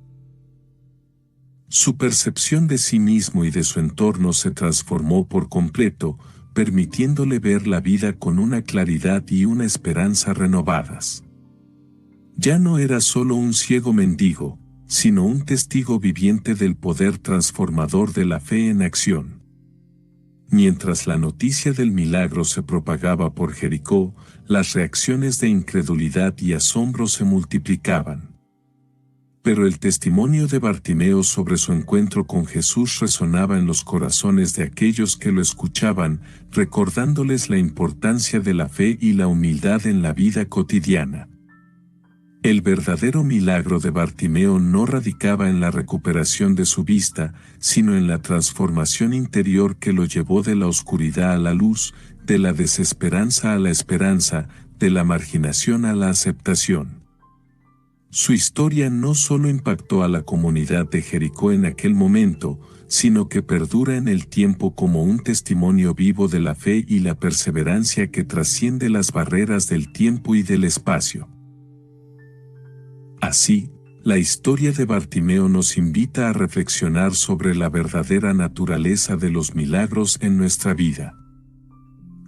Su percepción de sí mismo y de su entorno se transformó por completo, permitiéndole ver la vida con una claridad y una esperanza renovadas. Ya no era solo un ciego mendigo, sino un testigo viviente del poder transformador de la fe en acción. Mientras la noticia del milagro se propagaba por Jericó, las reacciones de incredulidad y asombro se multiplicaban. Pero el testimonio de Bartimeo sobre su encuentro con Jesús resonaba en los corazones de aquellos que lo escuchaban, recordándoles la importancia de la fe y la humildad en la vida cotidiana. El verdadero milagro de Bartimeo no radicaba en la recuperación de su vista, sino en la transformación interior que lo llevó de la oscuridad a la luz, de la desesperanza a la esperanza, de la marginación a la aceptación. Su historia no solo impactó a la comunidad de Jericó en aquel momento, sino que perdura en el tiempo como un testimonio vivo de la fe y la perseverancia que trasciende las barreras del tiempo y del espacio. Así, la historia de Bartimeo nos invita a reflexionar sobre la verdadera naturaleza de los milagros en nuestra vida.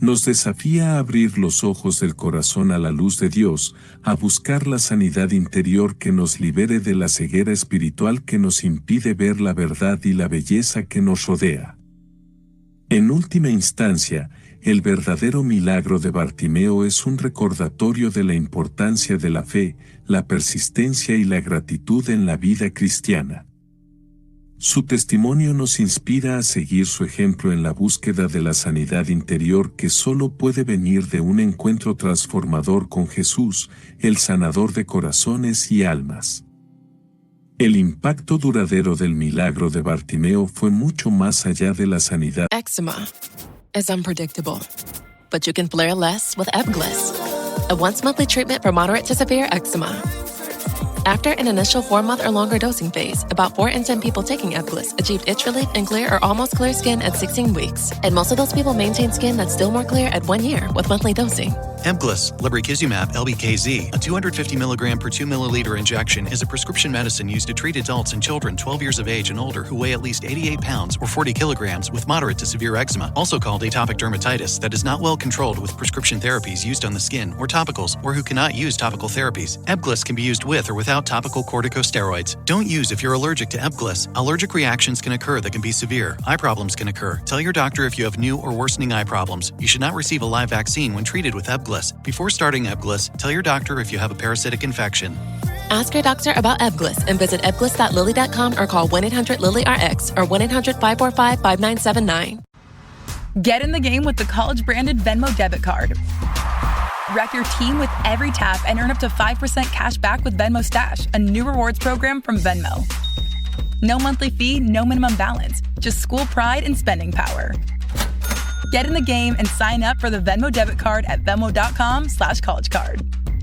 Nos desafía a abrir los ojos del corazón a la luz de Dios, a buscar la sanidad interior que nos libere de la ceguera espiritual que nos impide ver la verdad y la belleza que nos rodea. En última instancia, el verdadero milagro de Bartimeo es un recordatorio de la importancia de la fe, la persistencia y la gratitud en la vida cristiana. Su testimonio nos inspira a seguir su ejemplo en la búsqueda de la sanidad interior que solo puede venir de un encuentro transformador con Jesús, el sanador de corazones y almas. El impacto duradero del milagro de Bartimeo fue mucho más allá de la sanidad. Eczema is unpredictable, but you can flare less with Ebglyss, a once-monthly treatment for moderate to severe eczema. After an initial 4-month or longer dosing phase, about 4 in 10 people taking Ebglyss achieved itch relief and clear or almost clear skin at 16 weeks. And most of those people maintain skin that's still more clear at 1 year with monthly dosing. Ebglyss, lebrikizumab LBKZ, a 250 mg per 2 milliliter injection, is a prescription medicine used to treat adults and children 12 years of age and older who weigh at least 88 pounds or 40 kilograms with moderate to severe eczema, also called atopic dermatitis, that is not well controlled with prescription therapies used on the skin or topicals, or who cannot use topical therapies. Ebglyss can be used with or without topical corticosteroids. Don't use if you're allergic to Ebglyss. Allergic reactions can occur that can be severe. Eye problems can occur. Tell your doctor if you have new or worsening eye problems. You should not receive a live vaccine when treated with Ebglyss. Before starting Ebglyss, tell your doctor if you have a parasitic infection. Ask your doctor about Ebglyss and visit ebglyss.lilly.com or call 1-800-LILY-RX or 1-800-545-5979. Get in the game with the college-branded Venmo debit card. Wreck your team with every tap and earn up to 5% cash back with Venmo Stash, a new rewards program from Venmo. No monthly fee, no minimum balance, just school pride and spending power. Get in the game and sign up for the Venmo debit card at venmo.com/collegecard.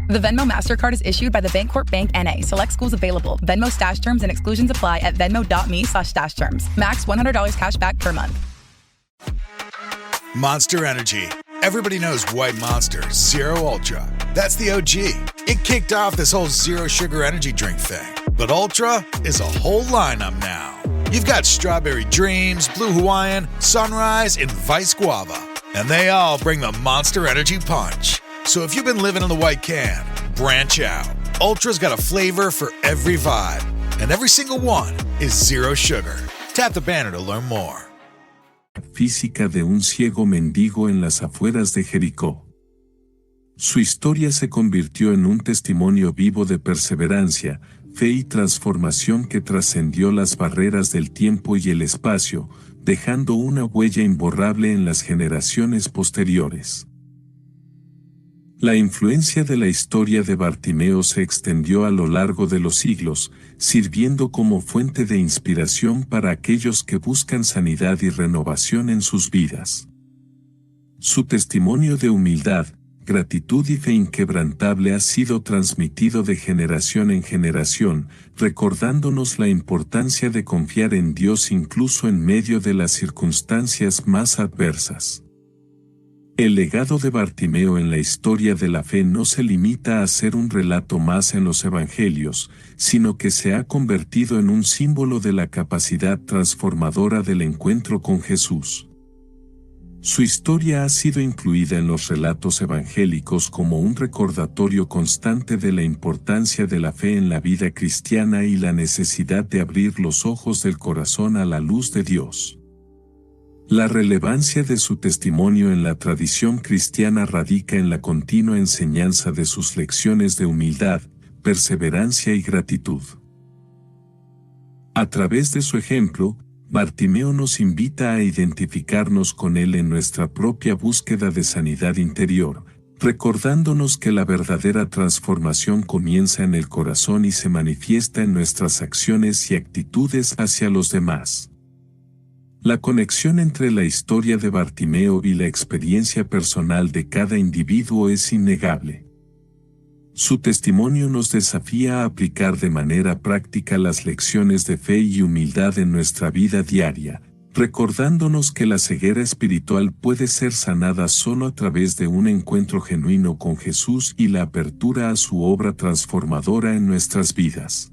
The Venmo MasterCard is issued by the Bancorp Bank N.A. Select schools available. Venmo Stash terms and exclusions apply at venmo.me/stash terms. Max $100 cash back per month. Monster Energy. Everybody knows White Monster Zero Ultra. That's the OG. It kicked off this whole zero sugar energy drink thing. But Ultra is a whole lineup now. You've got Strawberry Dreams, Blue Hawaiian, Sunrise, and Vice Guava. And they all bring the Monster Energy punch. So if you've been living in the white can, branch out. Ultra's got a flavor for every vibe. And every single one is zero sugar. Tap the banner to learn more. Física de un ciego mendigo en las afueras de Jericó. Su historia se convirtió en un testimonio vivo de perseverancia, fe y transformación que trascendió las barreras del tiempo y el espacio, dejando una huella imborrable en las generaciones posteriores. La influencia de la historia de Bartimeo se extendió a lo largo de los siglos, sirviendo como fuente de inspiración para aquellos que buscan sanidad y renovación en sus vidas. Su testimonio de humildad, gratitud y fe inquebrantable ha sido transmitido de generación en generación, recordándonos la importancia de confiar en Dios incluso en medio de las circunstancias más adversas. El legado de Bartimeo en la historia de la fe no se limita a ser un relato más en los evangelios, sino que se ha convertido en un símbolo de la capacidad transformadora del encuentro con Jesús. Su historia ha sido incluida en los relatos evangélicos como un recordatorio constante de la importancia de la fe en la vida cristiana y la necesidad de abrir los ojos del corazón a la luz de Dios. La relevancia de su testimonio en la tradición cristiana radica en la continua enseñanza de sus lecciones de humildad, perseverancia y gratitud. A través de su ejemplo, Bartimeo nos invita a identificarnos con él en nuestra propia búsqueda de sanidad interior, recordándonos que la verdadera transformación comienza en el corazón y se manifiesta en nuestras acciones y actitudes hacia los demás. La conexión entre la historia de Bartimeo y la experiencia personal de cada individuo es innegable. Su testimonio nos desafía a aplicar de manera práctica las lecciones de fe y humildad en nuestra vida diaria, recordándonos que la ceguera espiritual puede ser sanada solo a través de un encuentro genuino con Jesús y la apertura a su obra transformadora en nuestras vidas.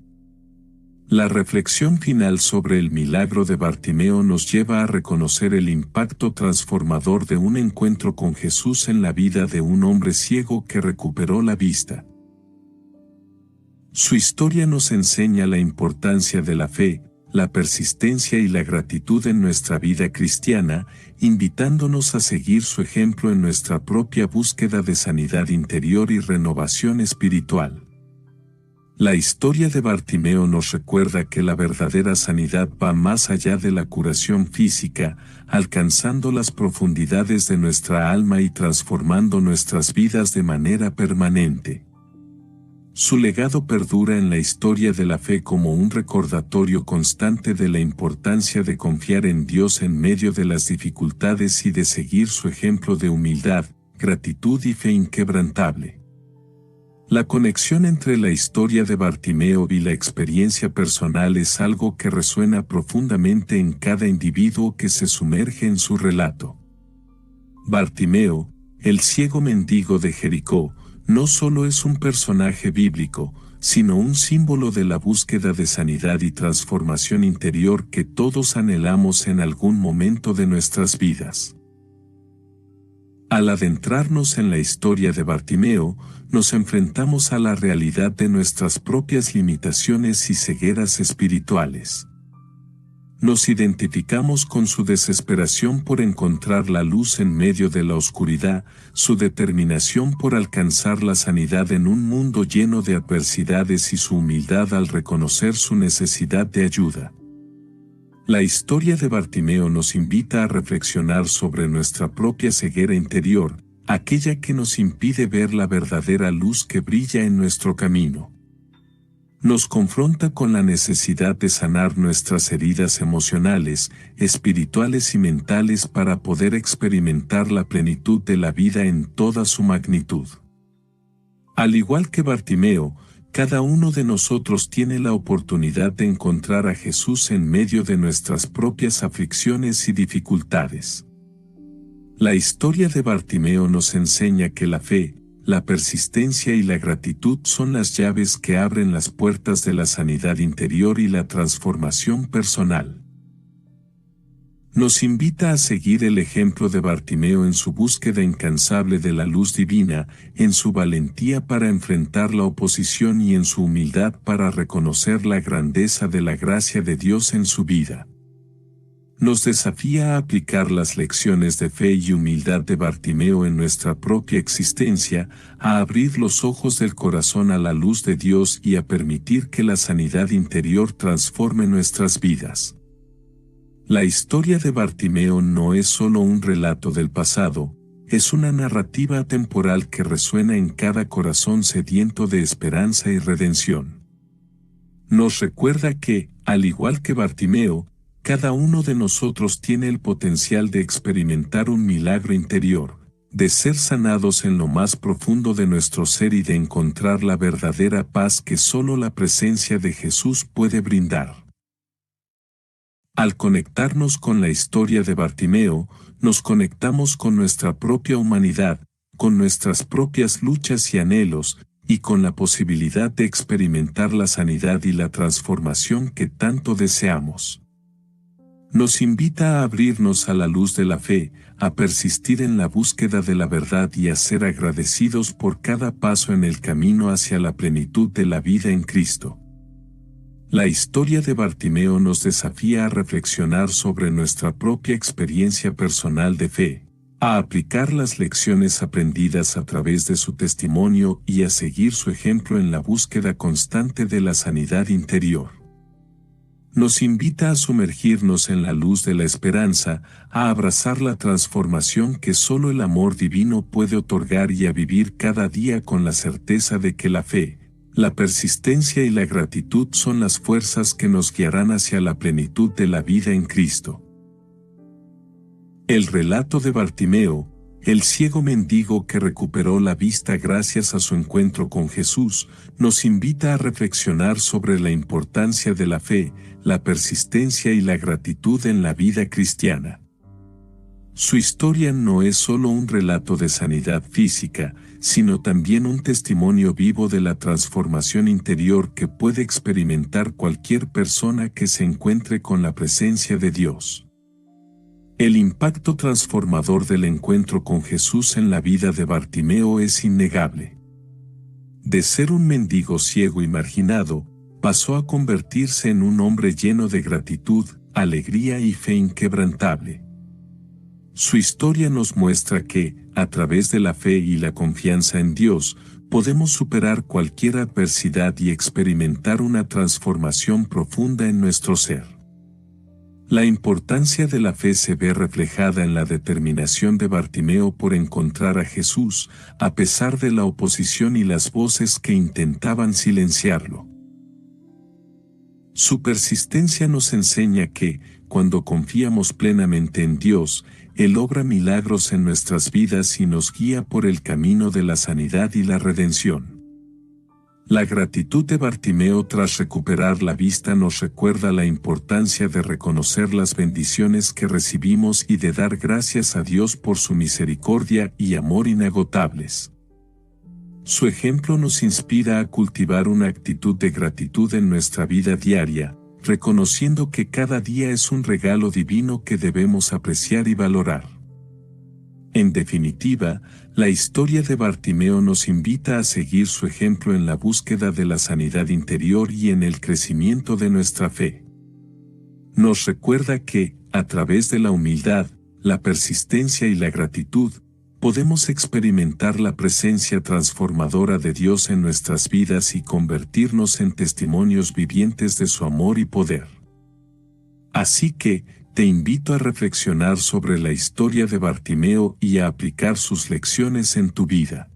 La reflexión final sobre el milagro de Bartimeo nos lleva a reconocer el impacto transformador de un encuentro con Jesús en la vida de un hombre ciego que recuperó la vista. Su historia nos enseña la importancia de la fe, la persistencia y la gratitud en nuestra vida cristiana, invitándonos a seguir su ejemplo en nuestra propia búsqueda de sanidad interior y renovación espiritual. La historia de Bartimeo nos recuerda que la verdadera sanidad va más allá de la curación física, alcanzando las profundidades de nuestra alma y transformando nuestras vidas de manera permanente. Su legado perdura en la historia de la fe como un recordatorio constante de la importancia de confiar en Dios en medio de las dificultades y de seguir su ejemplo de humildad, gratitud y fe inquebrantable. La conexión entre la historia de Bartimeo y la experiencia personal es algo que resuena profundamente en cada individuo que se sumerge en su relato. Bartimeo, el ciego mendigo de Jericó, no solo es un personaje bíblico, sino un símbolo de la búsqueda de sanidad y transformación interior que todos anhelamos en algún momento de nuestras vidas. Al adentrarnos en la historia de Bartimeo, nos enfrentamos a la realidad de nuestras propias limitaciones y cegueras espirituales. Nos identificamos con su desesperación por encontrar la luz en medio de la oscuridad, su determinación por alcanzar la sanidad en un mundo lleno de adversidades y su humildad al reconocer su necesidad de ayuda. La historia de Bartimeo nos invita a reflexionar sobre nuestra propia ceguera interior, aquella que nos impide ver la verdadera luz que brilla en nuestro camino. Nos confronta con la necesidad de sanar nuestras heridas emocionales, espirituales y mentales para poder experimentar la plenitud de la vida en toda su magnitud. Al igual que Bartimeo, cada uno de nosotros tiene la oportunidad de encontrar a Jesús en medio de nuestras propias aflicciones y dificultades. La historia de Bartimeo nos enseña que la fe, la persistencia y la gratitud son las llaves que abren las puertas de la sanidad interior y la transformación personal. Nos invita a seguir el ejemplo de Bartimeo en su búsqueda incansable de la luz divina, en su valentía para enfrentar la oposición y en su humildad para reconocer la grandeza de la gracia de Dios en su vida. Nos desafía a aplicar las lecciones de fe y humildad de Bartimeo en nuestra propia existencia, a abrir los ojos del corazón a la luz de Dios y a permitir que la sanidad interior transforme nuestras vidas. La historia de Bartimeo no es solo un relato del pasado, es una narrativa atemporal que resuena en cada corazón sediento de esperanza y redención. Nos recuerda que, al igual que Bartimeo, cada uno de nosotros tiene el potencial de experimentar un milagro interior, de ser sanados en lo más profundo de nuestro ser y de encontrar la verdadera paz que solo la presencia de Jesús puede brindar. Al conectarnos con la historia de Bartimeo, nos conectamos con nuestra propia humanidad, con nuestras propias luchas y anhelos, y con la posibilidad de experimentar la sanidad y la transformación que tanto deseamos. Nos invita a abrirnos a la luz de la fe, a persistir en la búsqueda de la verdad y a ser agradecidos por cada paso en el camino hacia la plenitud de la vida en Cristo. La historia de Bartimeo nos desafía a reflexionar sobre nuestra propia experiencia personal de fe, a aplicar las lecciones aprendidas a través de su testimonio y a seguir su ejemplo en la búsqueda constante de la sanidad interior. Nos invita a sumergirnos en la luz de la esperanza, a abrazar la transformación que solo el amor divino puede otorgar y a vivir cada día con la certeza de que la fe, la persistencia y la gratitud son las fuerzas que nos guiarán hacia la plenitud de la vida en Cristo. El relato de Bartimeo, el ciego mendigo que recuperó la vista gracias a su encuentro con Jesús, nos invita a reflexionar sobre la importancia de la fe, la persistencia y la gratitud en la vida cristiana. Su historia no es solo un relato de sanidad física, sino también un testimonio vivo de la transformación interior que puede experimentar cualquier persona que se encuentre con la presencia de Dios. El impacto transformador del encuentro con Jesús en la vida de Bartimeo es innegable. De ser un mendigo ciego y marginado, pasó a convertirse en un hombre lleno de gratitud, alegría y fe inquebrantable. Su historia nos muestra que, a través de la fe y la confianza en Dios, podemos superar cualquier adversidad y experimentar una transformación profunda en nuestro ser. La importancia de la fe se ve reflejada en la determinación de Bartimeo por encontrar a Jesús, a pesar de la oposición y las voces que intentaban silenciarlo. Su persistencia nos enseña que, cuando confiamos plenamente en Dios, Él obra milagros en nuestras vidas y nos guía por el camino de la sanidad y la redención. La gratitud de Bartimeo tras recuperar la vista nos recuerda la importancia de reconocer las bendiciones que recibimos y de dar gracias a Dios por su misericordia y amor inagotables. Su ejemplo nos inspira a cultivar una actitud de gratitud en nuestra vida diaria, reconociendo que cada día es un regalo divino que debemos apreciar y valorar. En definitiva, la historia de Bartimeo nos invita a seguir su ejemplo en la búsqueda de la sanidad interior y en el crecimiento de nuestra fe. Nos recuerda que, a través de la humildad, la persistencia y la gratitud, podemos experimentar la presencia transformadora de Dios en nuestras vidas y convertirnos en testimonios vivientes de su amor y poder. Así que, te invito a reflexionar sobre la historia de Bartimeo y a aplicar sus lecciones en tu vida.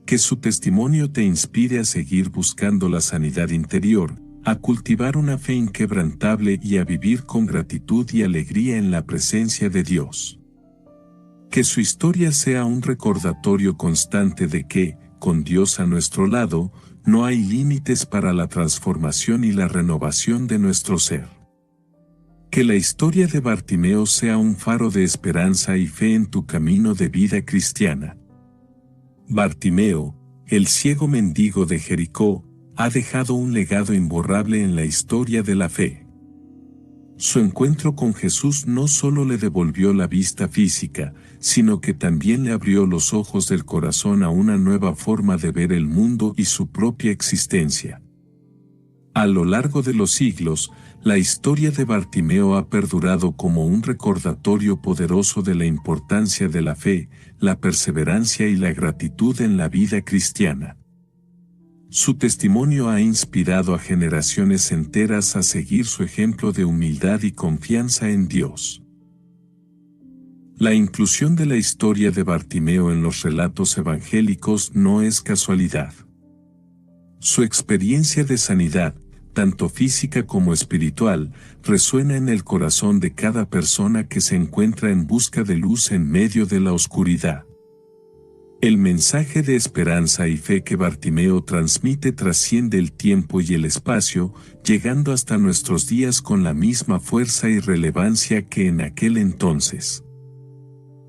Que su testimonio te inspire a seguir buscando la sanidad interior, a cultivar una fe inquebrantable y a vivir con gratitud y alegría en la presencia de Dios. Que su historia sea un recordatorio constante de que, con Dios a nuestro lado, no hay límites para la transformación y la renovación de nuestro ser. Que la historia de Bartimeo sea un faro de esperanza y fe en tu camino de vida cristiana. Bartimeo, el ciego mendigo de Jericó, ha dejado un legado imborrable en la historia de la fe. Su encuentro con Jesús no solo le devolvió la vista física, sino que también le abrió los ojos del corazón a una nueva forma de ver el mundo y su propia existencia. A lo largo de los siglos, la historia de Bartimeo ha perdurado como un recordatorio poderoso de la importancia de la fe, la perseverancia y la gratitud en la vida cristiana. Su testimonio ha inspirado a generaciones enteras a seguir su ejemplo de humildad y confianza en Dios. La inclusión de la historia de Bartimeo en los relatos evangélicos no es casualidad. Su experiencia de sanidad, tanto física como espiritual, resuena en el corazón de cada persona que se encuentra en busca de luz en medio de la oscuridad. El mensaje de esperanza y fe que Bartimeo transmite trasciende el tiempo y el espacio, llegando hasta nuestros días con la misma fuerza y relevancia que en aquel entonces.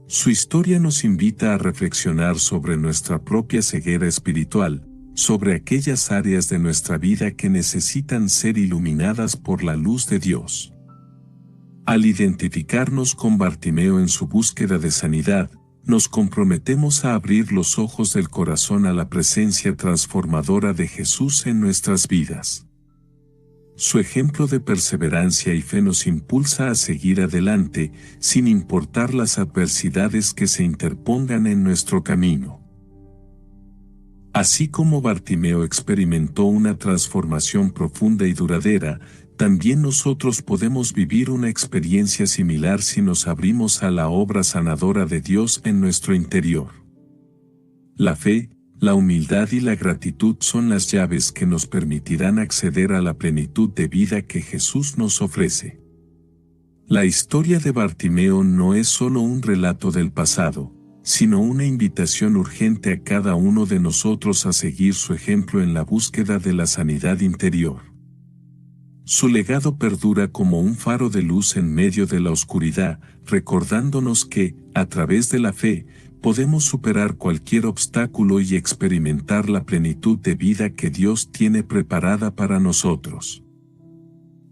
Su historia nos invita a reflexionar sobre nuestra propia ceguera espiritual, sobre aquellas áreas de nuestra vida que necesitan ser iluminadas por la luz de Dios. Al identificarnos con Bartimeo en su búsqueda de sanidad, nos comprometemos a abrir los ojos del corazón a la presencia transformadora de Jesús en nuestras vidas. Su ejemplo de perseverancia y fe nos impulsa a seguir adelante, sin importar las adversidades que se interpongan en nuestro camino. Así como Bartimeo experimentó una transformación profunda y duradera, también nosotros podemos vivir una experiencia similar si nos abrimos a la obra sanadora de Dios en nuestro interior. La fe, la humildad y la gratitud son las llaves que nos permitirán acceder a la plenitud de vida que Jesús nos ofrece. La historia de Bartimeo no es solo un relato del pasado, sino una invitación urgente a cada uno de nosotros a seguir su ejemplo en la búsqueda de la sanidad interior. Su legado perdura como un faro de luz en medio de la oscuridad, recordándonos que, a través de la fe, podemos superar cualquier obstáculo y experimentar la plenitud de vida que Dios tiene preparada para nosotros.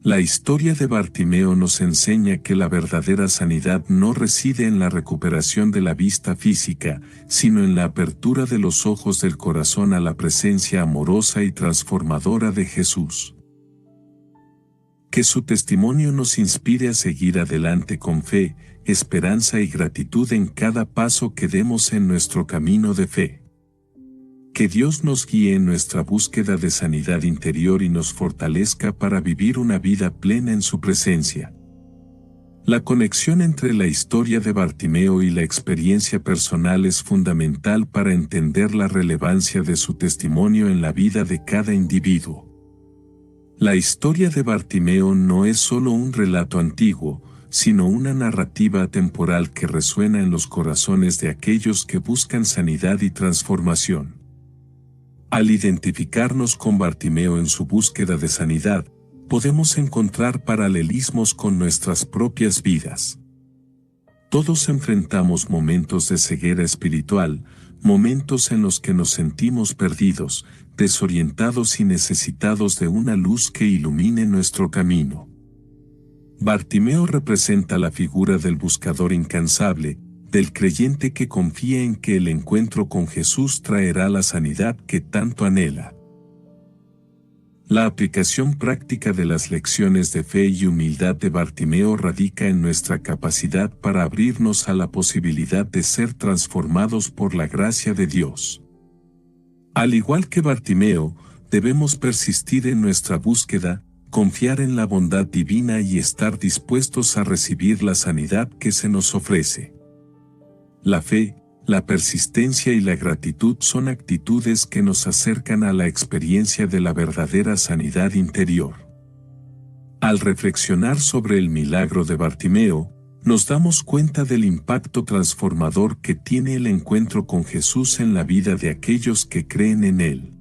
La historia de Bartimeo nos enseña que la verdadera sanidad no reside en la recuperación de la vista física, sino en la apertura de los ojos del corazón a la presencia amorosa y transformadora de Jesús. Que su testimonio nos inspire a seguir adelante con fe, esperanza y gratitud en cada paso que demos en nuestro camino de fe. Que Dios nos guíe en nuestra búsqueda de sanidad interior y nos fortalezca para vivir una vida plena en su presencia. La conexión entre la historia de Bartimeo y la experiencia personal es fundamental para entender la relevancia de su testimonio en la vida de cada individuo. La historia de Bartimeo no es solo un relato antiguo, sino una narrativa atemporal que resuena en los corazones de aquellos que buscan sanidad y transformación. Al identificarnos con Bartimeo en su búsqueda de sanidad, podemos encontrar paralelismos con nuestras propias vidas. Todos enfrentamos momentos de ceguera espiritual, momentos en los que nos sentimos perdidos, desorientados y necesitados de una luz que ilumine nuestro camino. Bartimeo representa la figura del buscador incansable, del creyente que confía en que el encuentro con Jesús traerá la sanidad que tanto anhela. La aplicación práctica de las lecciones de fe y humildad de Bartimeo radica en nuestra capacidad para abrirnos a la posibilidad de ser transformados por la gracia de Dios. Al igual que Bartimeo, debemos persistir en nuestra búsqueda, confiar en la bondad divina y estar dispuestos a recibir la sanidad que se nos ofrece. La fe, la persistencia y la gratitud son actitudes que nos acercan a la experiencia de la verdadera sanidad interior. Al reflexionar sobre el milagro de Bartimeo, nos damos cuenta del impacto transformador que tiene el encuentro con Jesús en la vida de aquellos que creen en Él.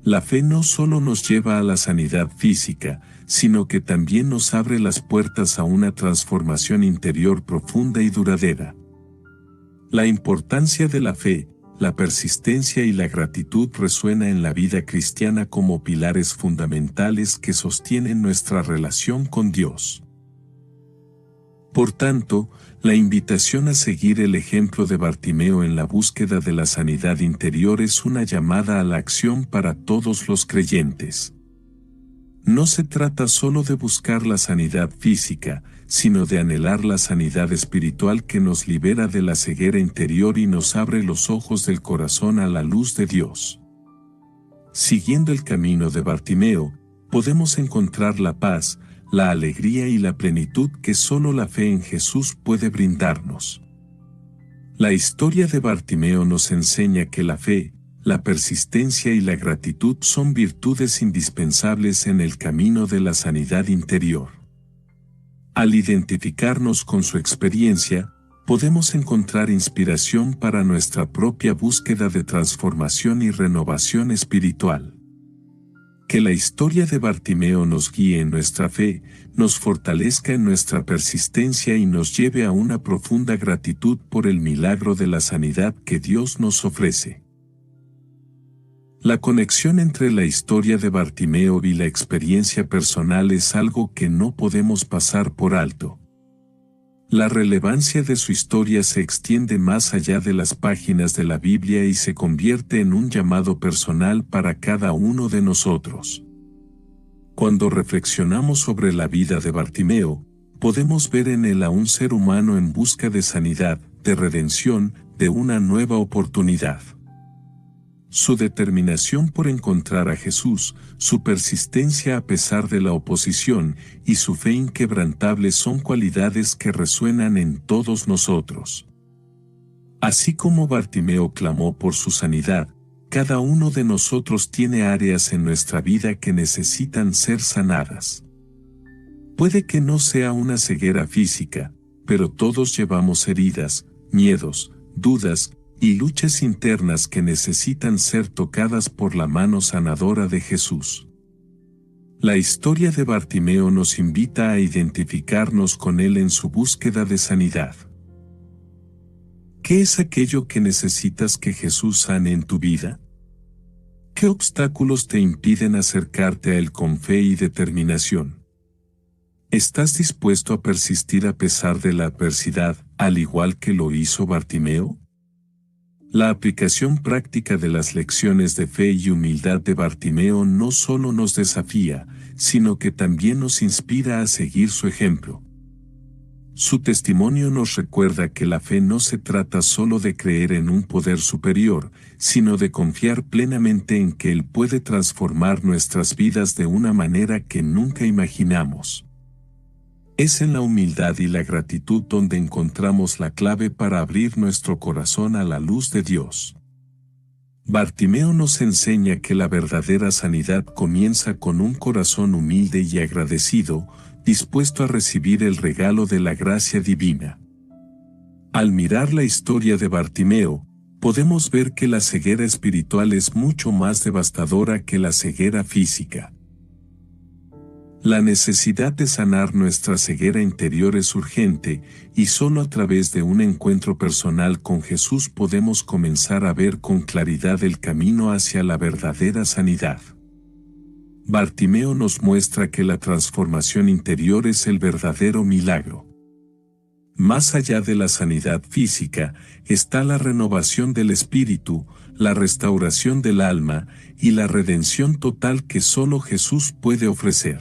La fe no solo nos lleva a la sanidad física, sino que también nos abre las puertas a una transformación interior profunda y duradera. La importancia de la fe, la persistencia y la gratitud resuenan en la vida cristiana como pilares fundamentales que sostienen nuestra relación con Dios. Por tanto, la invitación a seguir el ejemplo de Bartimeo en la búsqueda de la sanidad interior es una llamada a la acción para todos los creyentes. No se trata solo de buscar la sanidad física, sino de anhelar la sanidad espiritual que nos libera de la ceguera interior y nos abre los ojos del corazón a la luz de Dios. Siguiendo el camino de Bartimeo, podemos encontrar la paz, la alegría y la plenitud que solo la fe en Jesús puede brindarnos. La historia de Bartimeo nos enseña que la fe, la persistencia y la gratitud son virtudes indispensables en el camino de la sanidad interior. Al identificarnos con su experiencia, podemos encontrar inspiración para nuestra propia búsqueda de transformación y renovación espiritual. Que la historia de Bartimeo nos guíe en nuestra fe, nos fortalezca en nuestra persistencia y nos lleve a una profunda gratitud por el milagro de la sanidad que Dios nos ofrece. La conexión entre la historia de Bartimeo y la experiencia personal es algo que no podemos pasar por alto. La relevancia de su historia se extiende más allá de las páginas de la Biblia y se convierte en un llamado personal para cada uno de nosotros. Cuando reflexionamos sobre la vida de Bartimeo, podemos ver en él a un ser humano en busca de sanidad, de redención, de una nueva oportunidad. Su determinación por encontrar a Jesús, su persistencia a pesar de la oposición y su fe inquebrantable son cualidades que resuenan en todos nosotros. Así como Bartimeo clamó por su sanidad, cada uno de nosotros tiene áreas en nuestra vida que necesitan ser sanadas. Puede que no sea una ceguera física, pero todos llevamos heridas, miedos, dudas, y luchas internas que necesitan ser tocadas por la mano sanadora de Jesús. La historia de Bartimeo nos invita a identificarnos con él en su búsqueda de sanidad. ¿Qué es aquello que necesitas que Jesús sane en tu vida? ¿Qué obstáculos te impiden acercarte a él con fe y determinación? ¿Estás dispuesto a persistir a pesar de la adversidad, al igual que lo hizo Bartimeo? La aplicación práctica de las lecciones de fe y humildad de Bartimeo no solo nos desafía, sino que también nos inspira a seguir su ejemplo. Su testimonio nos recuerda que la fe no se trata solo de creer en un poder superior, sino de confiar plenamente en que Él puede transformar nuestras vidas de una manera que nunca imaginamos. Es en la humildad y la gratitud donde encontramos la clave para abrir nuestro corazón a la luz de Dios. Bartimeo nos enseña que la verdadera sanidad comienza con un corazón humilde y agradecido, dispuesto a recibir el regalo de la gracia divina. Al mirar la historia de Bartimeo, podemos ver que la ceguera espiritual es mucho más devastadora que la ceguera física. La necesidad de sanar nuestra ceguera interior es urgente, y solo a través de un encuentro personal con Jesús podemos comenzar a ver con claridad el camino hacia la verdadera sanidad. Bartimeo nos muestra que la transformación interior es el verdadero milagro. Más allá de la sanidad física, está la renovación del espíritu, la restauración del alma y la redención total que solo Jesús puede ofrecer.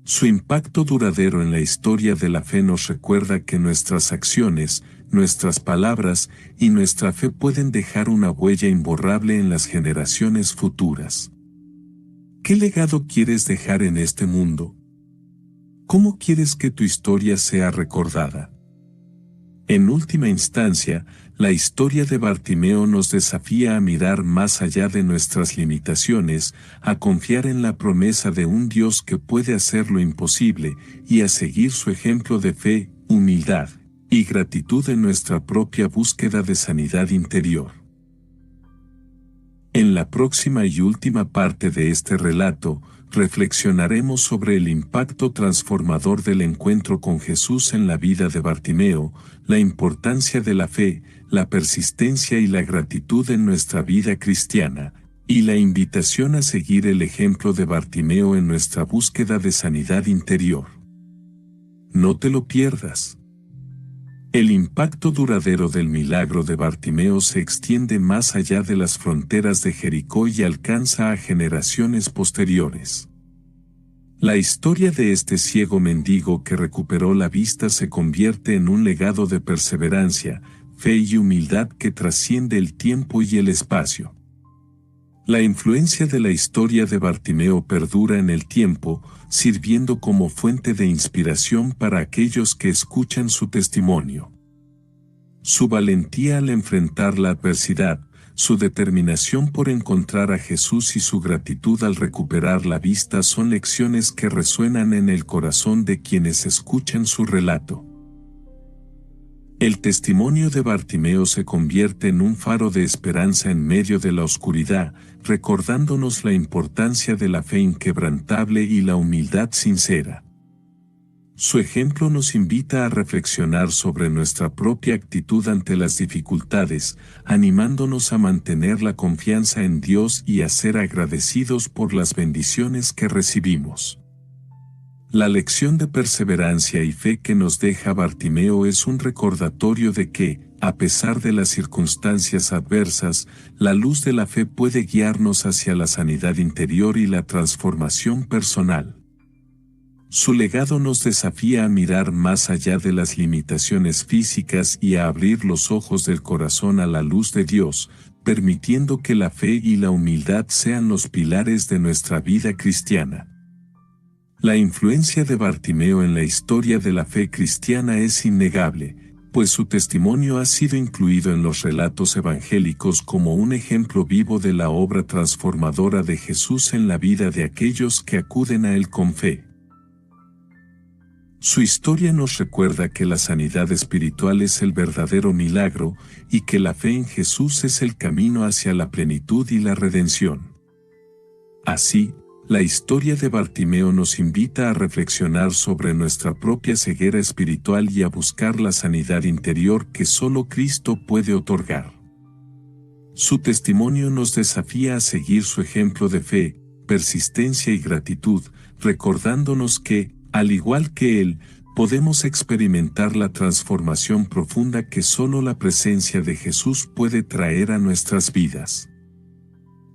Su impacto duradero en la historia de la fe nos recuerda que nuestras acciones, nuestras palabras y nuestra fe pueden dejar una huella imborrable en las generaciones futuras. ¿Qué legado quieres dejar en este mundo? ¿Cómo quieres que tu historia sea recordada? En última instancia, la historia de Bartimeo nos desafía a mirar más allá de nuestras limitaciones, a confiar en la promesa de un Dios que puede hacer lo imposible y a seguir su ejemplo de fe, humildad y gratitud en nuestra propia búsqueda de sanidad interior. En la próxima y última parte de este relato, reflexionaremos sobre el impacto transformador del encuentro con Jesús en la vida de Bartimeo, la importancia de la fe, la persistencia y la gratitud en nuestra vida cristiana, y la invitación a seguir el ejemplo de Bartimeo en nuestra búsqueda de sanidad interior. No te lo pierdas. El impacto duradero del milagro de Bartimeo se extiende más allá de las fronteras de Jericó y alcanza a generaciones posteriores. La historia de este ciego mendigo que recuperó la vista se convierte en un legado de perseverancia, fe y humildad que trasciende el tiempo y el espacio. La influencia de la historia de Bartimeo perdura en el tiempo, sirviendo como fuente de inspiración para aquellos que escuchan su testimonio. Su valentía al enfrentar la adversidad, su determinación por encontrar a Jesús y su gratitud al recuperar la vista son lecciones que resuenan en el corazón de quienes escuchan su relato. El testimonio de Bartimeo se convierte en un faro de esperanza en medio de la oscuridad, recordándonos la importancia de la fe inquebrantable y la humildad sincera. Su ejemplo nos invita a reflexionar sobre nuestra propia actitud ante las dificultades, animándonos a mantener la confianza en Dios y a ser agradecidos por las bendiciones que recibimos. La lección de perseverancia y fe que nos deja Bartimeo es un recordatorio de que, a pesar de las circunstancias adversas, la luz de la fe puede guiarnos hacia la sanidad interior y la transformación personal. Su legado nos desafía a mirar más allá de las limitaciones físicas y a abrir los ojos del corazón a la luz de Dios, permitiendo que la fe y la humildad sean los pilares de nuestra vida cristiana. La influencia de Bartimeo en la historia de la fe cristiana es innegable, pues su testimonio ha sido incluido en los relatos evangélicos como un ejemplo vivo de la obra transformadora de Jesús en la vida de aquellos que acuden a Él con fe. Su historia nos recuerda que la sanidad espiritual es el verdadero milagro y que la fe en Jesús es el camino hacia la plenitud y la redención. Así, la historia de Bartimeo nos invita a reflexionar sobre nuestra propia ceguera espiritual y a buscar la sanidad interior que solo Cristo puede otorgar. Su testimonio nos desafía a seguir su ejemplo de fe, persistencia y gratitud, recordándonos que, al igual que Él, podemos experimentar la transformación profunda que solo la presencia de Jesús puede traer a nuestras vidas.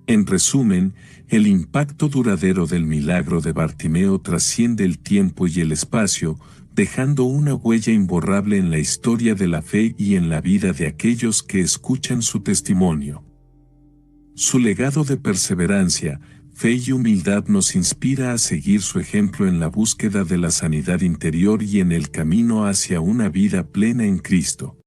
En resumen, el impacto duradero del milagro de Bartimeo trasciende el tiempo y el espacio, dejando una huella imborrable en la historia de la fe y en la vida de aquellos que escuchan su testimonio. Su legado de perseverancia, fe y humildad nos inspira a seguir su ejemplo en la búsqueda de la sanidad interior y en el camino hacia una vida plena en Cristo.